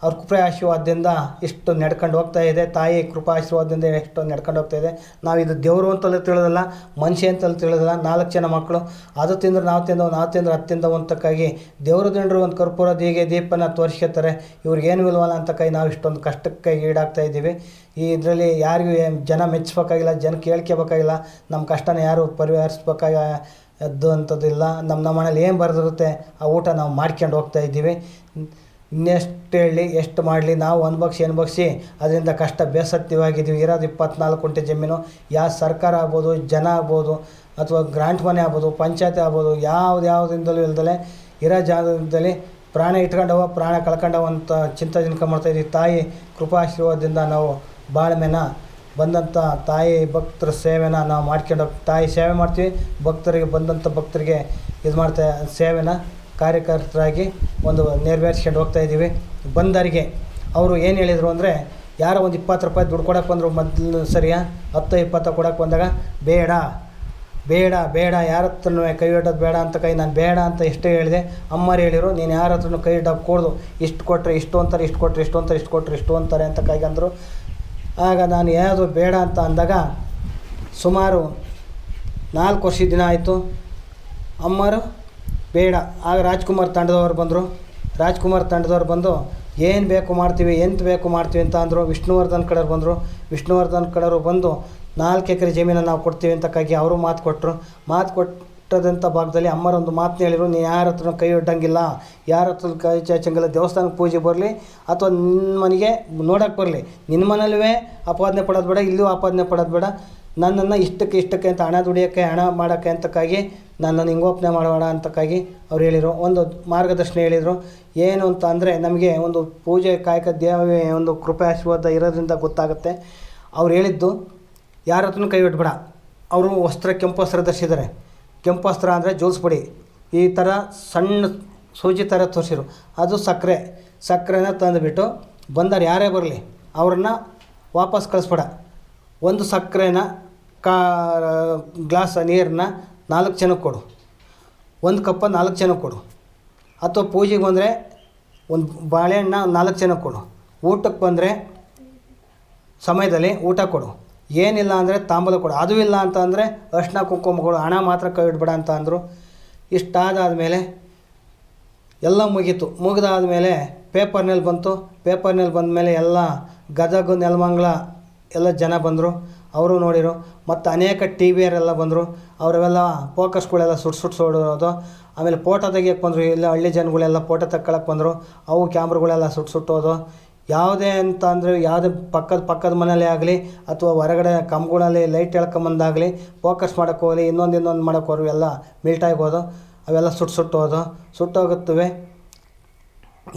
ಅವ್ರ ಕೃಪಾಶೀರ್ವಾದದಿಂದ ಇಷ್ಟು ನಡ್ಕೊಂಡು ಹೋಗ್ತಾಯಿದೆ. ತಾಯಿ ಕೃಪಾಶೀರ್ವಾದದಿಂದ ಎಷ್ಟು ನಡ್ಕೊಂಡು ಹೋಗ್ತಾಯಿದೆ. ನಾವು ಇದು ದೇವರು ಅಂತಲೂ ತಿಳಿದಿಲ್ಲ, ಮನುಷ್ಯ ಅಂತಲೂ ತಿಳಿದಿಲ್ಲ. 4 ಜನ ಮಕ್ಕಳು, ಅದು ತಿಂದ್ರೆ ನಾವು ತಿಂದವು, ನಾವು ತಿಂದ್ರೆ ಅದು ತಿಂದವು ಅಂತಕ್ಕಾಗಿ ದೇವರು ದಿಂಡ್ರು ಒಂದು ಕರ್ಪೂರ ದೀಪನ ತೋರಿಸ್ಕೊತಾರೆ. ಇವ್ರಿಗೇನು ಇಲ್ವಲ್ಲ ಅಂತಕ್ಕಾಗಿ ನಾವು ಇಷ್ಟೊಂದು ಕಷ್ಟಕ್ಕೆ ಈಡಾಗ್ತಾಯಿದ್ದೀವಿ. ಈ ಇದರಲ್ಲಿ ಯಾರಿಗೂ ಜನ ಮೆಚ್ಚಿಸ್ಬೇಕಾಗಿಲ್ಲ, ಜನಕ್ಕೆ ಹೇಳ್ಕೋಬೇಕಾಗಿಲ್ಲ, ನಮ್ಮ ಕಷ್ಟನ ಯಾರು ಪರಿಹರಿಸ್ಬೇಕಾದ್ದು ಅಂಥದ್ದಿಲ್ಲ. ನಮ್ಮ ಮನೇಲಿ ಏನು ಬರೆದಿರುತ್ತೆ ಆ ಊಟ ನಾವು ಮಾಡ್ಕೊಂಡು ಹೋಗ್ತಾಯಿದ್ದೀವಿ. ಇನ್ನೆಷ್ಟು ಹೇಳಿ, ಎಷ್ಟು ಮಾಡಲಿ, ನಾವು ಅನುಭವಿಸಿ ಅದರಿಂದ ಕಷ್ಟ ಬೇಸತ್ತಿವಾಗಿದ್ದೀವಿ. ಇರೋದು 24 ಗುಂಟೆ ಜಮೀನು. ಯಾವ ಸರ್ಕಾರ ಆಗ್ಬೋದು, ಜನ ಆಗ್ಬೋದು, ಅಥವಾ ಗ್ರಾಂಟ್ ಮನೆ ಆಗ್ಬೋದು, ಪಂಚಾಯತ್ ಆಗ್ಬೋದು, ಯಾವುದಿಂದಲೂ ಇಲ್ದಲೆ ಇರೋ ಜಾಗದಲ್ಲಿ ಪ್ರಾಣ ಇಟ್ಕೊಂಡವ, ಪ್ರಾಣ ಕಳ್ಕೊಂಡವ ಅಂತ ಚಿಂತೆ ಮಾಡ್ತಾಯಿದ್ದೀವಿ. ತಾಯಿ ಕೃಪಾಶೀರ್ವಾದದಿಂದ ನಾವು ಬಾಳ್ಮೆನ ಬಂದಂಥ ತಾಯಿ ಭಕ್ತರ ಸೇವೆನ ನಾವು ಮಾಡ್ಕೊಂಡು ತಾಯಿ ಸೇವೆ ಮಾಡ್ತೀವಿ. ಭಕ್ತರಿಗೆ ಇದು ಮಾಡ್ತಾ ಸೇವೆನ ಕಾರ್ಯಕರ್ತರಾಗಿ ಒಂದು ನೆರವೇರಿಸ್ಕೊಂಡು ಹೋಗ್ತಾಯಿದ್ದೀವಿ. ಬಂದರಿಗೆ ಅವರು ಏನು ಹೇಳಿದರು ಅಂದರೆ, ಯಾರೋ ಒಂದು 20 ರೂಪಾಯಿ ದುಡ್ಡು ಕೊಡೋಕೆ ಬಂದರು ಮೊದಲು ಸರಿಯಾ, 10-20 ಕೊಡೋಕೆ ಬಂದಾಗ ಬೇಡ ಯಾರ ಹತ್ರನೂ ಕೈ ಇಡೋದು ಬೇಡ ಅಂತ ನಾನು ಬೇಡ ಅಂತ ಎಷ್ಟೇ ಹೇಳಿದೆ. ಅಮ್ಮರು ಹೇಳಿರು, ನೀನು ಯಾರ ಹತ್ರನೂ ಕೈ ಇಡೋಕೆ ಕೂಡ್ದು, ಇಷ್ಟು ಕೊಟ್ಟರೆ ಇಷ್ಟು ಅಂತಾರೆ, ಇಷ್ಟು ಕೊಟ್ಟರೆ ಇಷ್ಟು ಅಂತಾರೆ, ಇಷ್ಟು ಕೊಟ್ಟರೆ ಇಷ್ಟು ಅಂತಾರೆ ಅಂತ ಅಂದರು. ಆಗ ನಾನು ಯಾವುದು ಬೇಡ ಅಂತ ಅಂದಾಗ ಸುಮಾರು 4 ವರ್ಷದ ದಿನ ಆಯಿತು. ಅಮ್ಮರು ಬೇಡ. ಆಗ ರಾಜ್ಕುಮಾರ್ ತಂಡದವ್ರು ಬಂದು ಏನು ಬೇಕು ಮಾಡ್ತೀವಿ, ಎಂತ ಬೇಕು ಮಾಡ್ತೀವಿ ಅಂತ ಅಂದರು. ವಿಷ್ಣುವರ್ಧನ್ ಕಡೆಯವ್ರು ಬಂದು 4 ಎಕರೆ ಜಮೀನು ನಾವು ಕೊಡ್ತೀವಿ ಅಂತಕ್ಕಾಗಿ ಅವರು ಮಾತು ಕೊಟ್ಟದಂಥ ಭಾಗದಲ್ಲಿ ಅಮ್ಮರೊಂದು ಮಾತನ್ನ ಹೇಳಿದರು, ನೀ ಯಾರ ಹತ್ರ ಕೈ ಒಡ್ಡಂಗಿಲ್ಲ, ಯಾರ ಹತ್ರ ಕೈ ಚಾಚಂಗಿಲ್ಲ. ದೇವಸ್ಥಾನಕ್ಕೆ ಪೂಜೆ ಬರಲಿ ಅಥವಾ ನಿನ್ನ ಮನೆಗೆ ನೋಡೋಕ್ಕೆ ಬರಲಿ, ನಿನ್ನ ಮನೇಲೇ ಆಪಾದನೆ ಪಡೋದು ಬೇಡ, ಇಲ್ಲೂ ಆಪಾದನೆ ಪಡೋದು ಬೇಡ. ನನ್ನನ್ನು ಇಷ್ಟಕ್ಕೆ ಅಂತ ಹಣ ದುಡಿಯೋಕ್ಕೆ, ಹಣ ಮಾಡೋಕ್ಕೆ ಅಂತಕ್ಕಾಗಿ ನನ್ನನ್ನು ಹಿಂಗೋಪನೆ ಮಾಡೋಣ ಅಂತಕ್ಕಾಗಿ ಅವ್ರು ಹೇಳಿದರು. ಒಂದು ಮಾರ್ಗದರ್ಶನ ಹೇಳಿದರು. ಏನು ಅಂತ ಅಂದರೆ, ನಮಗೆ ಒಂದು ಪೂಜೆ ಕಾಯಕ ದೇವೇ ಒಂದು ಕೃಪೆ ಆಶೀರ್ವಾದ ಇರೋದ್ರಿಂದ ಗೊತ್ತಾಗುತ್ತೆ. ಅವ್ರು ಹೇಳಿದ್ದು, ಯಾರ ಹತ್ರನೂ ಕೈ ಒಡ್ಬೇಡ. ಅವರು ಕೆಂಪು ವಸ್ತ್ರ ಧರಿಸಿದ್ದಾರೆ. ಕೆಂಪು ವಸ್ತ್ರ ಅಂದರೆ ಜೋಲ್ಸ್ಬಿಡಿ, ಈ ಥರ ಸಣ್ಣ ಸೂಜಿ ಥರ ತೋರಿಸಿರು. ಅದು ಸಕ್ಕರೆನ ತಂದುಬಿಟ್ಟು ಬಂದವ್ರು ಯಾರೇ ಬರಲಿ ಅವ್ರನ್ನ ವಾಪಸ್ ಕಳಿಸ್ಬೇಡ. ಒಂದು ಸಕ್ಕರೆನ ಗ್ಲಾಸ್ ನೀರನ್ನ 4 ಜನಕ್ಕೆ ಕೊಡು, 1 ಕಪ್ಪ 4 ಜನಕ್ಕೆ ಕೊಡು. ಅಥವಾ ಪೂಜೆಗೆ ಬಂದರೆ ಒಂದು ಬಾಳೆಹಣ್ಣ 4 ಜನಕ್ಕೆ ಕೊಡು. ಊಟಕ್ಕೆ ಬಂದರೆ ಸಮಯದಲ್ಲಿ ಊಟ ಕೊಡು. ಏನಿಲ್ಲ ಅಂದರೆ ತಾಂಬೂಲ ಕೊಡು. ಅದು ಇಲ್ಲ ಅಂತ ಅಂದರೆ ಅರಿಶಿನ ಕುಂಕುಮ ಕೊಡು, ಹಣ ಮಾತ್ರ ಕೈ ಇಡಬೇಡ ಅಂತ ಅಂದರು. ಇಷ್ಟಾದಾದಮೇಲೆ ಎಲ್ಲ ಮುಗಿದಾದಮೇಲೆ ಪೇಪರ್ನಲ್ಲಿ ಬಂದಮೇಲೆ ಎಲ್ಲ ಗದಗ, ನೆಲಮಂಗಲ ಎಲ್ಲ ಜನ ಬಂದರು. ಅವರು ನೋಡಿರು. ಮತ್ತು ಅನೇಕ ಟಿ ವಿಯರೆಲ್ಲ ಬಂದರು. ಅವರೆಲ್ಲ ಫೋಕಸ್ಗಳೆಲ್ಲ ಸುಟ್ಟೋಡೋದು. ಆಮೇಲೆ ಫೋಟೋ ತೆಗಿಯೋಕ್ಕೆ ಬಂದರು. ಇಲ್ಲ ಹಳ್ಳಿ ಜನಗಳೆಲ್ಲ ಫೋಟೋ ತಗೊಳಕ್ಕೆ ಬಂದರು. ಅವು ಕ್ಯಾಮ್ರಾಗಳೆಲ್ಲ ಸುಟ್ಟೋದು. ಯಾವುದೇ ಅಂತ ಅಂದರೆ ಯಾವುದೇ ಪಕ್ಕದ ಮನೆಯಲ್ಲೇ ಆಗಲಿ ಅಥವಾ ಹೊರಗಡೆ ಕಂಬಗಳಲ್ಲಿ ಲೈಟ್ ಎಳ್ಕೊಂಬಂದಾಗಲಿ ಫೋಕಸ್ ಮಾಡೋಕ್ಕೆ ಹೋಗಲಿ, ಇನ್ನೊಂದು ಮಾಡೋಕ್ಕೆ ಹೋದ್ರು ಎಲ್ಲ ಮಿಲ್ಟಾಗೋದು. ಅವೆಲ್ಲ ಸುಟ್ಟೋಗುತ್ತವೆ.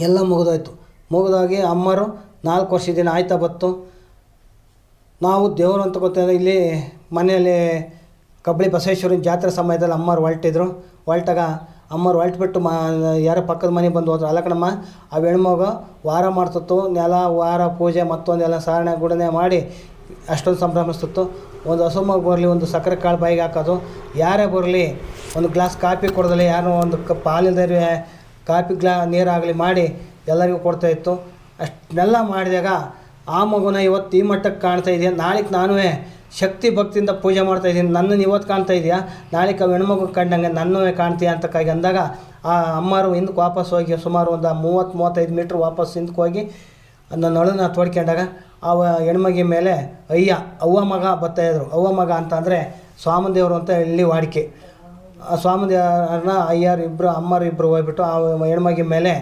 ಎಲ್ಲ ಮುಗಿದೋಗಿ ಅಮ್ಮರು 4 ವರ್ಷದ ದಿನ ಆಯ್ತಾ ಬತ್ತು. ನಾವು ದೇವರು ಅಂತ ಗೊತ್ತಿಲ್ಲ. ಇಲ್ಲಿ ಮನೆಯಲ್ಲಿ ಕಬ್ಬಳಿ ಬಸವೇಶ್ವರನ ಜಾತ್ರೆ ಸಮಯದಲ್ಲಿ ಅಮ್ಮರು ಹೊರಟಾಗ ಅಮ್ಮರು ಹೊರಟ್ಬಿಟ್ಟು ಯಾರೋ ಪಕ್ಕದ ಮನೆಗೆ ಬಂದು ಹೋದ್ರು. ಅಲ್ಲ ಕಣಮ್ಮ, ಆ ಹೆಣ್ಮಗು ವಾರ ಮಾಡ್ತಿತ್ತು, ನೆಲ ವಾರ ಪೂಜೆ ಮತ್ತೊಂದೆಲ್ಲ ಸಾರಣೆ ಗುಡನೆ ಮಾಡಿ ಅಷ್ಟೊಂದು ಸಂಭ್ರಮಿಸ್ತಿತ್ತು. ಒಂದು ಹಸು ಮಗು ಬರಲಿ, ಒಂದು ಸಕ್ಕರೆ ಕಾಳು ಬಾಯಿಗೆ ಹಾಕೋದು, ಯಾರೇ ಬರಲಿ ಒಂದು ಗ್ಲಾಸ್ ಕಾಫಿ ಕೊಡೋದಿಲ್ಲ, ಯಾರೋ ಒಂದು ಕಪ್ ಹಾಲಿಲ್ದರೆ ಕಾಫಿ ನೀರಾಗಲಿ ಮಾಡಿ ಎಲ್ಲರಿಗೂ ಕೊಡ್ತಾಯಿತ್ತು. ಅಷ್ಟನ್ನೆಲ್ಲ ಮಾಡಿದಾಗ ಆ ಮಗುನ ಇವತ್ತು ಈ ಮಟ್ಟಕ್ಕೆ ಕಾಣ್ತಾ ಇದೆಯಾ, ನಾಳೆಗೆ ನಾನೂ ಶಕ್ತಿ ಭಕ್ತಿಯಿಂದ ಪೂಜೆ ಮಾಡ್ತಾಯಿದ್ದೀನಿ, ನನ್ನನ್ನು ಇವತ್ತು ಕಾಣ್ತಾ ಇದೆಯಾ, ನಾಳೆಗೆ ಅವು ಹೆಣ್ಮಗು ಕಂಡಂಗೆ ನನ್ನೂ ಕಾಣ್ತೀಯ ಅಂತಕ್ಕಾಗಿ ಅಂದಾಗ ಆ ಅಮ್ಮರು ಹಿಂದಕ್ಕೆ ವಾಪಸ್ ಹೋಗಿ ಸುಮಾರು ಒಂದು 30-35 ಮೀಟ್ರ್ ವಾಪಸ್ ಹಿಂದಕ್ಕೆ ಹೋಗಿ ನನ್ನ ಅಳನ್ನ ತೋಡ್ಕೊಂಡಾಗ ಆ ಹೆಣ್ಮಗಿ ಮೇಲೆ ಅವ್ವ ಮಗ ಬರ್ತಾಯಿದ್ರು. ಅವ್ವ ಮಗ ಅಂತ ಅಂದರೆ ಸ್ವಾಮದೇವರು ಅಂತ ಇಲ್ಲಿ ವಾಡಿಕೆ. ಆ ಸ್ವಾಮದೇವ್ರನ್ನ ಅಮ್ಮರು ಇಬ್ಬರು ಹೋಗ್ಬಿಟ್ಟು ಆ ಹೆಣ್ಮಗಿ ಮೇಲೆ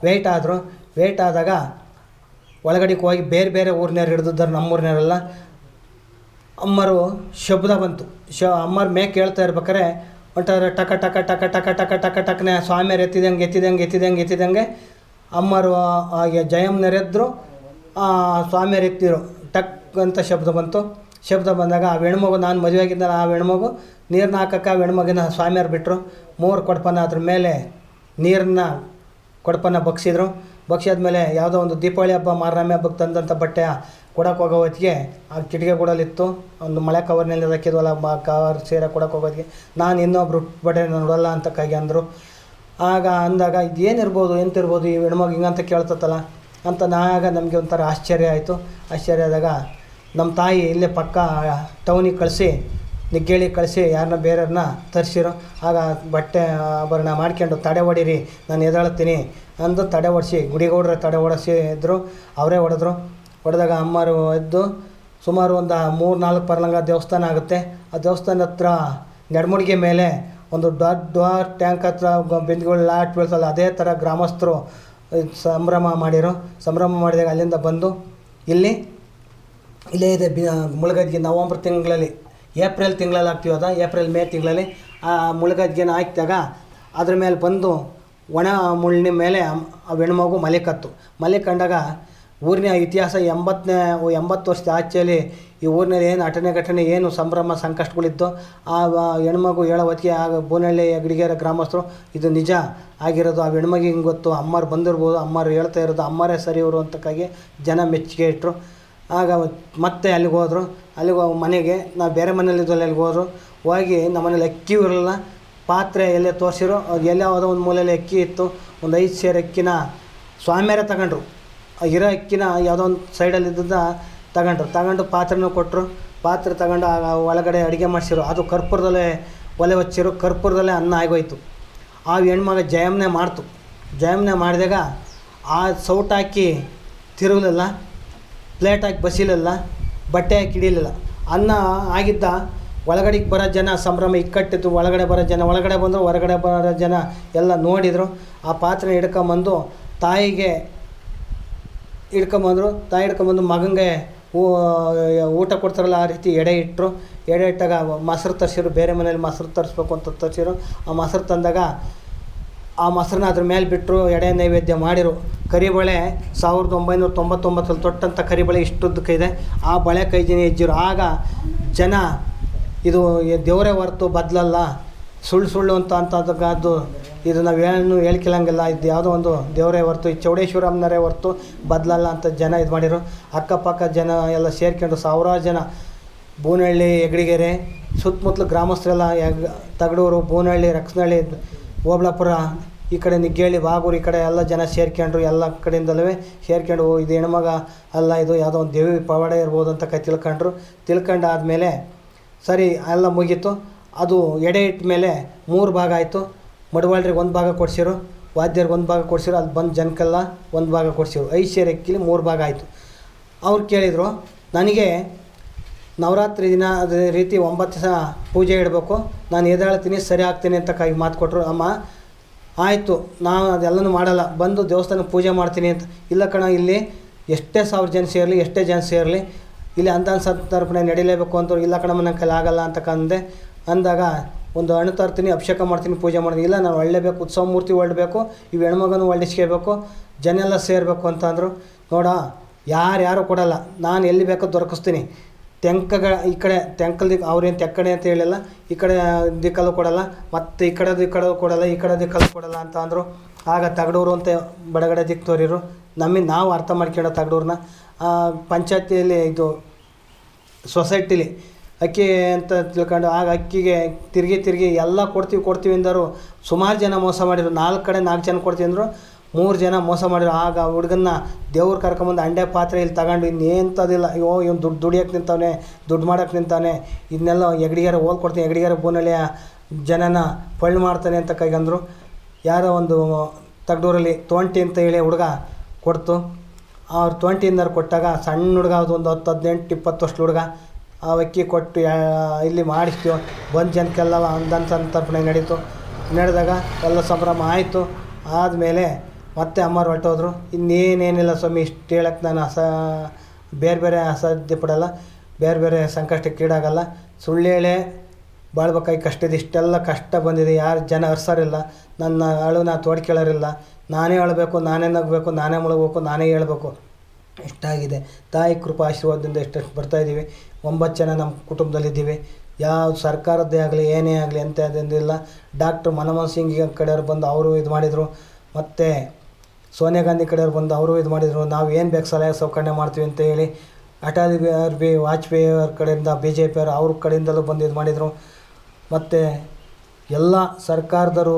ವೆಯ್ಟ್ ಆದಾಗ ಒಳಗಡೆಗೆ ಹೋಗಿ ಬೇರೆ ಊರಿನವ್ರು ಹಿಡಿದಿದ್ದಾರೆ, ನಮ್ಮೂರಿನವರೆಲ್ಲ. ಅಮ್ಮರು ಶಬ್ದ ಬಂತು. ಅಮ್ಮರ ಮೇಕೆ ಕೇಳ್ತಾ ಇರ್ಬೇಕಾರೆ ಒಟ್ಟಾರೆ ಟಕ ಟಕ ಟಕ ಟಕ ಟಕ ಟಕ ಟಕನೆ ಸ್ವಾಮಿಯರು ಎತ್ತಿದಂಗೆ ಅಮ್ಮರು ಹಾಗೆ ಜಯಮ್ಮನರೆದ್ರು, ಸ್ವಾಮಿಯರು ಎತ್ತಿದ್ರು. ಟಕ್ ಅಂತ ಶಬ್ದ ಬಂತು. ಶಬ್ದ ಬಂದಾಗ ಆ ಹೆಣ್ಮಗು, ನಾನು ಮದುವೆ ಆಗಿದ್ದಲ್ಲ ಆ ಹೆಣ್ಮಗು ನೀರನ್ನ ಹಾಕಕ್ಕೆ ಆ ಹೆಣ್ಮಗಿನ ಸ್ವಾಮಿಯರು ಬಿಟ್ಟರು. 3 ಕೊಡಪನ ಅದ್ರ ಮೇಲೆ ನೀರನ್ನ ಕೊಡಪನ ಬಗ್ಸಿದ್ಮೇಲೆ ಯಾವುದೋ ಒಂದು ದೀಪಾವಳಿ ಹಬ್ಬ ಮಾರನೇ ಹಬ್ಬಕ್ಕೆ ತಂದಂಥ ಬಟ್ಟೆ ಕೊಡಕ್ಕೆ ಹೋಗೋ ಹೊತ್ತಿಗೆ ಆ ಕಿಟಿಗೆ ಕೂಡಲಿತ್ತು. ಒಂದು ಮಳೆ ಕವರ್ನಲ್ಲಿ ಹಾಕಿದ್ವಲ್ಲ ಕವರ್ ಸೀರೆ ಕೊಡಕ್ಕೆ ಹೋಗೋದಕ್ಕೆ ನಾನು ಇನ್ನೊಬ್ರು ಬಟ್ಟೆ ನೋಡಲ್ಲ ಅಂತಕ್ಕಾಗಿ ಅಂದರು. ಆಗ ಅಂದಾಗ ಇದೇನಿರ್ಬೋದು ಎಂತಿರ್ಬೋದು ಈ ಹೆಣ್ಮಗು ಹಿಂಗಂತ ಕೇಳ್ತತ್ತಲ್ಲ ಅಂತ ನಮಗೆ ಒಂಥರ ಆಶ್ಚರ್ಯ ಆಯಿತು. ಆಶ್ಚರ್ಯ ಆದಾಗ ನಮ್ಮ ತಾಯಿ ಇಲ್ಲೇ ಪಕ್ಕ ಟೌನಿಗೆ ಕಳಿಸಿ ಯಾರನ್ನ ಬೇರೆಯವ್ರನ್ನ ತರಿಸಿರೋ. ಆಗ ಬಟ್ಟೆ ಆಭರಣ ಮಾಡ್ಕೊಂಡು ತಡೆ ಹೊಡೀರಿ, ನಾನು ಎದ್ದೇಳ್ತೀನಿ ಅಂದು ತಡೆ ಹೊಡಿಸಿ, ಗುಡಿಗೌಡ್ರ ತಡೆ ಹೊಡಿಸಿದ್ರು. ಅವರೇ ಹೊಡೆದಾಗ ಅಮ್ಮರು ಎದ್ದು ಸುಮಾರು ಒಂದು 3-4 ಪರ್ಲಂಗ ದೇವಸ್ಥಾನ ಆಗುತ್ತೆ. ಆ ದೇವಸ್ಥಾನ ಹತ್ರ ನೆಡ್ಮುಡಿಗೆ ಮೇಲೆ ಒಂದು ದೊಡ್ಡ ಟ್ಯಾಂಕ್ ಹತ್ರ ಬಿಂದಿಗಳು ಲಾಟ್ ಬೀಳ್ತಲ್ಲ, ಅದೇ ಥರ ಗ್ರಾಮಸ್ಥರು ಸಂಭ್ರಮ ಮಾಡಿದಾಗ ಅಲ್ಲಿಂದ ಬಂದು ಇಲ್ಲೇ ಇದೆ ಮುಳುಗದ್ಗೆ ನವಂಬರ್ ತಿಂಗಳಲ್ಲಿ, ಏಪ್ರಿಲ್ ತಿಂಗಳಲ್ಲಿ ಹಾಕ್ತೀವಿ, ಏಪ್ರಿಲ್ ಮೇ ತಿಂಗಳಲ್ಲಿ ಆ ಮುಳುಗದ್ಗೆನ ಹಾಕಿದಾಗ ಅದ್ರ ಮೇಲೆ ಬಂದು ಒಣ ಮುಳ್ಳಿನ ಮೇಲೆ ಆ ಹೆಣ್ಮಗು ಮಲೆ ಕಂಡಾಗ ಊರಿನ ಇತಿಹಾಸ 80 ವರ್ಷದ ಆಚೆಯಲ್ಲಿ ಈ ಊರಿನಲ್ಲಿ ಏನು ಘಟನೆ ಏನು ಸಂಭ್ರಮ ಸಂಕಷ್ಟಗಳಿದ್ದು ಆ ಹೆಣ್ಮಗು ಹೇಳೋ ಹೊತ್ತಿಗೆ ಆಗ ಬೋನಹಳ್ಳಿ ಅಗಡಿಗೆರೆ ಗ್ರಾಮಸ್ಥರು ಇದು ನಿಜ ಆಗಿರೋದು, ಆ ಹೆಣ್ಮಗಿಗೆ ಹಿಂಗೆ ಗೊತ್ತು, ಅಮ್ಮರು ಬಂದಿರ್ಬೋದು, ಅಮ್ಮರು ಹೇಳ್ತಾ ಇರೋದು ಅಮ್ಮರೇ ಸರಿ ಇವರು ಅಂತಕ್ಕಾಗಿ ಜನ ಮೆಚ್ಚುಗೆ ಇಟ್ಟರು. ಆಗ ಮತ್ತೆ ಅಲ್ಲಿಗೆ ಮನೆಗೆ ನಾವು ಬೇರೆ ಮನೇಲಿದ್ದಲ್ಲಿ ಹೋಗಿ ನಮ್ಮನೇಲಿ ಅಕ್ಕಿ ಇರಲಿಲ್ಲ, ಪಾತ್ರೆ ಎಲ್ಲೇ ತೋರಿಸಿರೋ ಎಲ್ಲೇ ಯಾವುದೋ ಒಂದು ಮೂಲೆಯಲ್ಲಿ ಅಕ್ಕಿ ಇತ್ತು. ಒಂದು 5 ಸೇರು ಅಕ್ಕಿನ ಸ್ವಾಮಿಯರೇ ತಗೊಂಡ್ರು. ಇರೋ ಅಕ್ಕಿನ ಯಾವುದೋ ಒಂದು ಸೈಡಲ್ಲಿದ್ದ ತಗೊಂಡು ಪಾತ್ರೆನೂ ಕೊಟ್ಟರು. ಪಾತ್ರೆ ತಗೊಂಡು ಒಳಗಡೆ ಅಡುಗೆ ಮಾಡಿಸಿರು. ಅದು ಕರ್ಪೂರದಲ್ಲೇ ಒಲೆ ಹಚ್ಚಿರು. ಕರ್ಪೂರದಲ್ಲೇ ಅನ್ನ ಆಗೋಯ್ತು. ಆ ಹೆಣ್ಮಗ ಜಯಮ್ನೆ ಮಾಡ್ತು. ಜಯಮ್ನೆ ಮಾಡಿದಾಗ ಆ ಸೌಟ್ ಹಾಕಿ ತಿರುಗಲಿಲ್ಲ, ಪ್ಲೇಟ್ ಹಾಕಿ ಬಸಿಲಿಲ್ಲ, ಬಟ್ಟೆ ಹಾಕಿ ಹಿಡಿಲಿಲ್ಲ. ಅನ್ನ ಆಗಿದ್ದ ಒಳಗಡೆಗೆ ಬರೋ ಜನ ಸಂಭ್ರಮ ಇಕ್ಕಟ್ಟಿತ್ತು. ಒಳಗಡೆ ಬಂದರು, ಹೊರಗಡೆ ಬರೋ ಜನ ಎಲ್ಲ ನೋಡಿದರು. ಆ ಪಾತ್ರೆ ಹಿಡ್ಕೊಂಬಂದು ತಾಯಿಗೆ ಹಿಡ್ಕೊಂಬಂದು ಮಗನಿಗೆ ಊಟ ಕೊಡ್ತಾರಲ್ಲ ಆ ರೀತಿ ಎಡೆ ಇಟ್ಟರು. ಎಡೆ ಇಟ್ಟಾಗ ಮೊಸರು ತರಿಸಿರು. ಬೇರೆ ಮನೇಲಿ ಮೊಸರು ತರಿಸ್ಬೇಕು ಅಂತ ತರಿಸಿರು. ಆ ಮೊಸರು ತಂದಾಗ ಆ ಮೊಸರನ್ನ ಅದ್ರ ಮೇಲೆ ಬಿಟ್ಟರು. ಎಡೆ ನೈವೇದ್ಯ ಮಾಡಿರು. ಕರಿಬಳೆ 1999 ತೊಟ್ಟಂಥ ಕರಿಬಳೆ ಇಷ್ಟುದ್ದಕ್ಕಿದೆ. ಆ ಬಳೆ ಕೈಜಿನಿ ಹೆಜ್ಜಿರು. ಆಗ ಜನ ಇದು ದೇವರೇ ಹೊರತು ಬದಲಲ್ಲ, ಸುಳ್ಳು ಅಂತದ್ದು ಇದು ನಾವು ಹೇಳ್ಕಿಲ್ಲಂಗಿಲ್ಲ, ಇದು ಯಾವುದೋ ಒಂದು ದೇವರೇ ಹೊರತು, ಈ ಚೌಡೇಶ್ವರಮ್ಮನವರೇ ಹೊರತು ಬದಲಲ್ಲ ಅಂತ ಜನ ಇದು ಮಾಡಿರು. ಅಕ್ಕಪಕ್ಕ ಜನ ಎಲ್ಲ ಸೇರ್ಕೊಂಡು ಸಾವಿರಾರು ಜನ ಬೂನಹಳ್ಳಿ, ಹೆಗ್ಡಿಗೆರೆ ಸುತ್ತಮುತ್ತಲು ಗ್ರಾಮಸ್ಥರೆಲ್ಲ ತಗಡೂರು, ಬೂನಹಳ್ಳಿ, ರಕ್ಸನಹಳ್ಳಿ, ಓಬಳಾಪುರ, ಈ ಕಡೆ ನಿಗ್ಗೇಳಿ, ಬಾಗೂರು, ಈ ಕಡೆ ಎಲ್ಲ ಜನ ಸೇರ್ಕೊಂಡ್ರು. ಎಲ್ಲ ಕಡೆಯಿಂದಲೂ ಸೇರ್ಕೊಂಡು ಇದು ಹೆಣ್ಮಗ ಅಲ್ಲ, ಇದು ಯಾವುದೋ ಒಂದು ದೇವಿ ಪವಾಡ ಇರ್ಬೋದು ಅಂತ ತಿಳ್ಕೊಂಡಾದ್ಮೇಲೆ ಸರಿ ಎಲ್ಲ ಮುಗೀತು. ಅದು ಎಡೆ ಇಟ್ಟ ಮೇಲೆ 3 ಭಾಗ ಆಯಿತು. ಮಡವಾಳ್ರಿಗೆ 1 ಭಾಗ ಕೊಡಿಸಿರು, ವಾದ್ಯರಿಗೆ 1 ಭಾಗ ಕೊಡಿಸಿರು, ಅಲ್ಲಿ ಬಂದು ಜನಕ್ಕೆಲ್ಲ 1 ಭಾಗ ಕೊಡಿಸಿರು. 5 ಸೇರು ಅಕ್ಕಿಲಿ 3 ಭಾಗ ಆಯಿತು. ಅವ್ರು ಕೇಳಿದರು, ನನಗೆ ನವರಾತ್ರಿ ದಿನ ಅದೇ ರೀತಿ 9 ದಿವಸ ಪೂಜೆ ಇಡಬೇಕು, ನಾನು ಎದ್ದೇಳ್ತೀನಿ, ಸರಿ ಆಗ್ತೀನಿ ಅಂತ ಮಾತು ಕೊಟ್ಟರು. ಅಮ್ಮ ಆಯಿತು, ನಾನು ಅದೆಲ್ಲನೂ ಮಾಡಲ್ಲ, ಬಂದು ದೇವಸ್ಥಾನಕ್ಕೆ ಪೂಜೆ ಮಾಡ್ತೀನಿ ಅಂತ. ಇಲ್ಲ ಕಣ, ಇಲ್ಲಿ ಎಷ್ಟೇ 1000 ಜನ ಸೇರಲಿ, ಎಷ್ಟೇ ಜನ ಸೇರಲಿ, ಇಲ್ಲಿ ಅಂದಾನ ಸಂತರ್ಪಣೆ ನಡೀಲೇಬೇಕು ಅಂತವ್ರು. ಇಲ್ಲ ಕಣಮ್ಮ, ನನ್ನ ಕೈಲಿ ಆಗಲ್ಲ ಅಂತ ಅಂದಾಗ ಒಂದು ಹಣ್ಣು ತರ್ತೀನಿ, ಅಭಿಷೇಕ ಮಾಡ್ತೀನಿ, ಪೂಜೆ ಮಾಡ್ತೀನಿ. ಇಲ್ಲ, ನಾನು ಒಳ್ಳೇಬೇಕು, ಉತ್ಸವ ಮೂರ್ತಿ ಒಳ್ಳಬೇಕು, ಇವು ಹೆಣ್ಮಗನೂ ಒಳ್ಳಿಸ್ಕೋಬೇಕು, ಜನ ಎಲ್ಲ ಸೇರಬೇಕು ಅಂತ ಅಂದರು. ನೋಡ, ಯಾರು ಕೊಡಲ್ಲ, ನಾನು ಎಲ್ಲಿ ಬೇಕೋ ದೊರಕಿಸ್ತೀನಿ. ಈ ಕಡೆ ತೆಂಕಲ್ ದಿಕ್ಕು ಅವ್ರೇನು ತೆಕ್ಕಡೆ ಅಂತ ಹೇಳಿಲ್ಲ, ಈ ಕಡೆ ದಿಕ್ಕಲ್ಲೂ ಕೊಡಲ್ಲ, ಮತ್ತು ಈ ಕಡೆ ಕೊಡಲ್ಲ, ಈ ಕಡೆ ದಿಕ್ಕಲ್ಲೂ ಕೊಡಲ್ಲ ಅಂತ ಅಂದರು. ಆಗ ತಗಡೂರು ಅಂತ ಬಡಗಡೆ ದಿಕ್ಕು ತೋರಿರು. ನಾವು ಅರ್ಥ ಮಾಡ್ಕೊಳ್ಳೋ ತಗಡೂರನ್ನ ಪಂಚಾಯತಿಯಲ್ಲಿ ಇದು ಸೊಸೈಟಿಲಿ ಅಕ್ಕಿ ಅಂತ ತಿಳ್ಕೊಂಡು, ಆಗ ಅಕ್ಕಿಗೆ ತಿರುಗಿ ಎಲ್ಲ ಕೊಡ್ತೀವಿ ಅಂದರು. ಸುಮಾರು ಜನ ಮೋಸ ಮಾಡಿದ್ರು. 4 ಕಡೆ 4 ಜನ ಕೊಡ್ತೀವಿ ಅಂದರು, 3 ಜನ ಮೋಸ ಮಾಡಿದ್ರು. ಆಗ ಹುಡುಗನ್ನ ದೇವ್ರು ಕರ್ಕೊಂಬಂದು ಅಂಡೆ ಪಾತ್ರೆ ಇಲ್ಲಿ ತಗೊಂಡು ಇನ್ನೇಂಥದಿಲ್ಲ, ಇವನು ದುಡಿಯೋಕೆ ನಿಂತವನೆ, ದುಡ್ಡು ಮಾಡೋಕೆ ನಿಂತವನೆ, ಇದನ್ನೆಲ್ಲ ಹೆಗ್ಡಿಗೆರೆ ಕೊಡ್ತೀನಿ, ಹೆಗ್ಡಿಗೆರೆ ಬೂನಹಳ್ಳಿಯ ಜನನ ಪಳ್ಳು ಮಾಡ್ತಾನೆ ಅಂತ ಕೈಗಂದರು. ಯಾರೋ ಒಂದು ತಗಡೂರಲ್ಲಿ 20 ಅಂತ ಹೇಳಿ ಹುಡುಗ ಕೊಡ್ತು. ಅವ್ರು 20 ಕೊಟ್ಟಾಗ ಸಣ್ಣ ಹುಡುಗ, ಅದು ಒಂದು 18-20 ವರ್ಷದ ಹುಡುಗ, ಆ ಅಕ್ಕಿ ಕೊಟ್ಟು ಇಲ್ಲಿ ಮಾಡಿಸ್ತೀವಿ. ಬಂದು ಜನಕ್ಕೆಲ್ಲ ಅಂದನ್ ಸಂತರ್ಪಣೆ ನಡೀತು. ನಡೆದಾಗ ಎಲ್ಲ ಸಂಭ್ರಮ ಆಯಿತು. ಆದಮೇಲೆ ಮತ್ತೆ ಅಮ್ಮವ್ರು ಹೊರಟೋದ್ರು. ಇನ್ನೇನೇನಿಲ್ಲ ಸ್ವಾಮಿ, ಇಷ್ಟು ಹೇಳಕ್ಕೆ ನಾನು ಬೇರೆ ಅಸಾಧ್ಯ ಪಡಲ್ಲ, ಬೇರೆ ಸಂಕಷ್ಟಕ್ಕೆ ಈಡಾಗಲ್ಲ. ಸುಳ್ಳೇಳೆ ಬಾಳ್ಬೇಕಾಗಿ ಕಷ್ಟದ ಇಷ್ಟೆಲ್ಲ ಕಷ್ಟ ಬಂದಿದೆ. ಯಾರು ಜನ ಹರ್ಸೋರಿಲ್ಲ, ನನ್ನ ಅಳುನ ತೋಡ್ಕೊಳ್ಳೋರಿಲ್ಲ. ನಾನೇ ಅಳಬೇಕು, ನಾನೇ ನಗಬೇಕು, ನಾನೇ ಮುಳುಗಬೇಕು, ನಾನೇ ಹೇಳ್ಬೇಕು. ಇಷ್ಟಾಗಿದೆ. ತಾಯಿ ಕೃಪಾ ಆಶೀರ್ವಾದದಿಂದ ಇಷ್ಟಷ್ಟು ಬರ್ತಾಯಿದ್ದೀವಿ. 9 ಜನ ನಮ್ಮ ಕುಟುಂಬದಲ್ಲಿದ್ದೀವಿ. ಯಾವ ಸರ್ಕಾರದ್ದೇ ಆಗಲಿ ಏನೇ ಆಗಲಿ ಅಂತ ಅದೇನಿಲ್ಲ. ಡಾಕ್ಟ್ರ್ ಮನಮೋಹನ್ ಸಿಂಗ್ ಕಡೆಯವ್ರು ಬಂದು ಅವರು ಇದು ಮಾಡಿದರು, ಮತ್ತು ಸೋನಿಯಾ ಗಾಂಧಿ ಕಡೆಯವ್ರು ಬಂದು ಅವರು ಇದು ಮಾಡಿದರು. ನಾವು ಏನು ಬೇಕು ಸಲಹೆ ಸೌಕರ್ಯ ಮಾಡ್ತೀವಿ ಅಂತ ಹೇಳಿ ಅಟಲ್ ಬಿಹಾರಿ ವಾಜಪೇಯಿ ಅವ್ರ ಕಡೆಯಿಂದ BJP ಅವರು ಅವ್ರ ಕಡೆಯಿಂದಲೂ ಬಂದು ಇದು ಮಾಡಿದರು. ಮತ್ತು ಎಲ್ಲ ಸರ್ಕಾರದವರು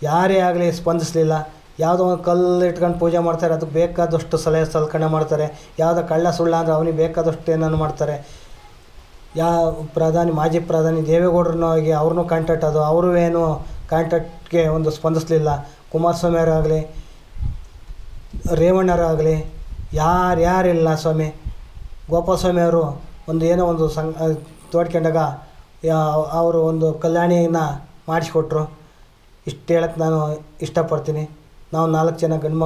ಯಾರೇ ಆಗಲಿ ಸ್ಪಂದಿಸಲಿಲ್ಲ. ಯಾವುದೋ ಒಂದು ಕಲ್ಲು ಇಟ್ಕೊಂಡು ಪೂಜೆ ಮಾಡ್ತಾರೆ, ಅದಕ್ಕೆ ಬೇಕಾದಷ್ಟು ಸಲಹೆ ಸಲಕರಣೆ ಮಾಡ್ತಾರೆ. ಯಾವುದೋ ಕಳ್ಳ ಸುಳ್ಳ ಅಂದರೆ ಅವನಿಗೆ ಬೇಕಾದಷ್ಟು ಏನನ್ನು ಮಾಡ್ತಾರೆ. ಮಾಜಿ ಪ್ರಧಾನಿ ದೇವೇಗೌಡರನ್ನೂ ಆಗಿ ಅವ್ರನ್ನೂ ಕಾಂಟ್ಯಾಕ್ಟ್ ಅದು, ಅವರು ಏನು ಕಾಂಟ್ಯಾಕ್ಟ್ಗೆ ಒಂದು ಸ್ಪಂದಿಸಲಿಲ್ಲ. ಕುಮಾರಸ್ವಾಮಿ ಅವರಾಗಲಿ, ರೇವಣ್ಣರಾಗಲಿ ಯಾರಿಲ್ಲ ಸ್ವಾಮಿ. ಗೋಪಾಲಸ್ವಾಮಿ ಅವರು ಏನೋ ಒಂದು ತೋಡ್ಕೊಂಡಾಗ ಅವರು ಒಂದು ಕಲ್ಯಾಣಿನ ಮಾಡಿಸ್ಕೊಟ್ರು. ಇಷ್ಟು ಹೇಳಕ್ಕೆ ನಾನು ಇಷ್ಟಪಡ್ತೀನಿ. ನಾವು 4 ಜನ ಗಂಡು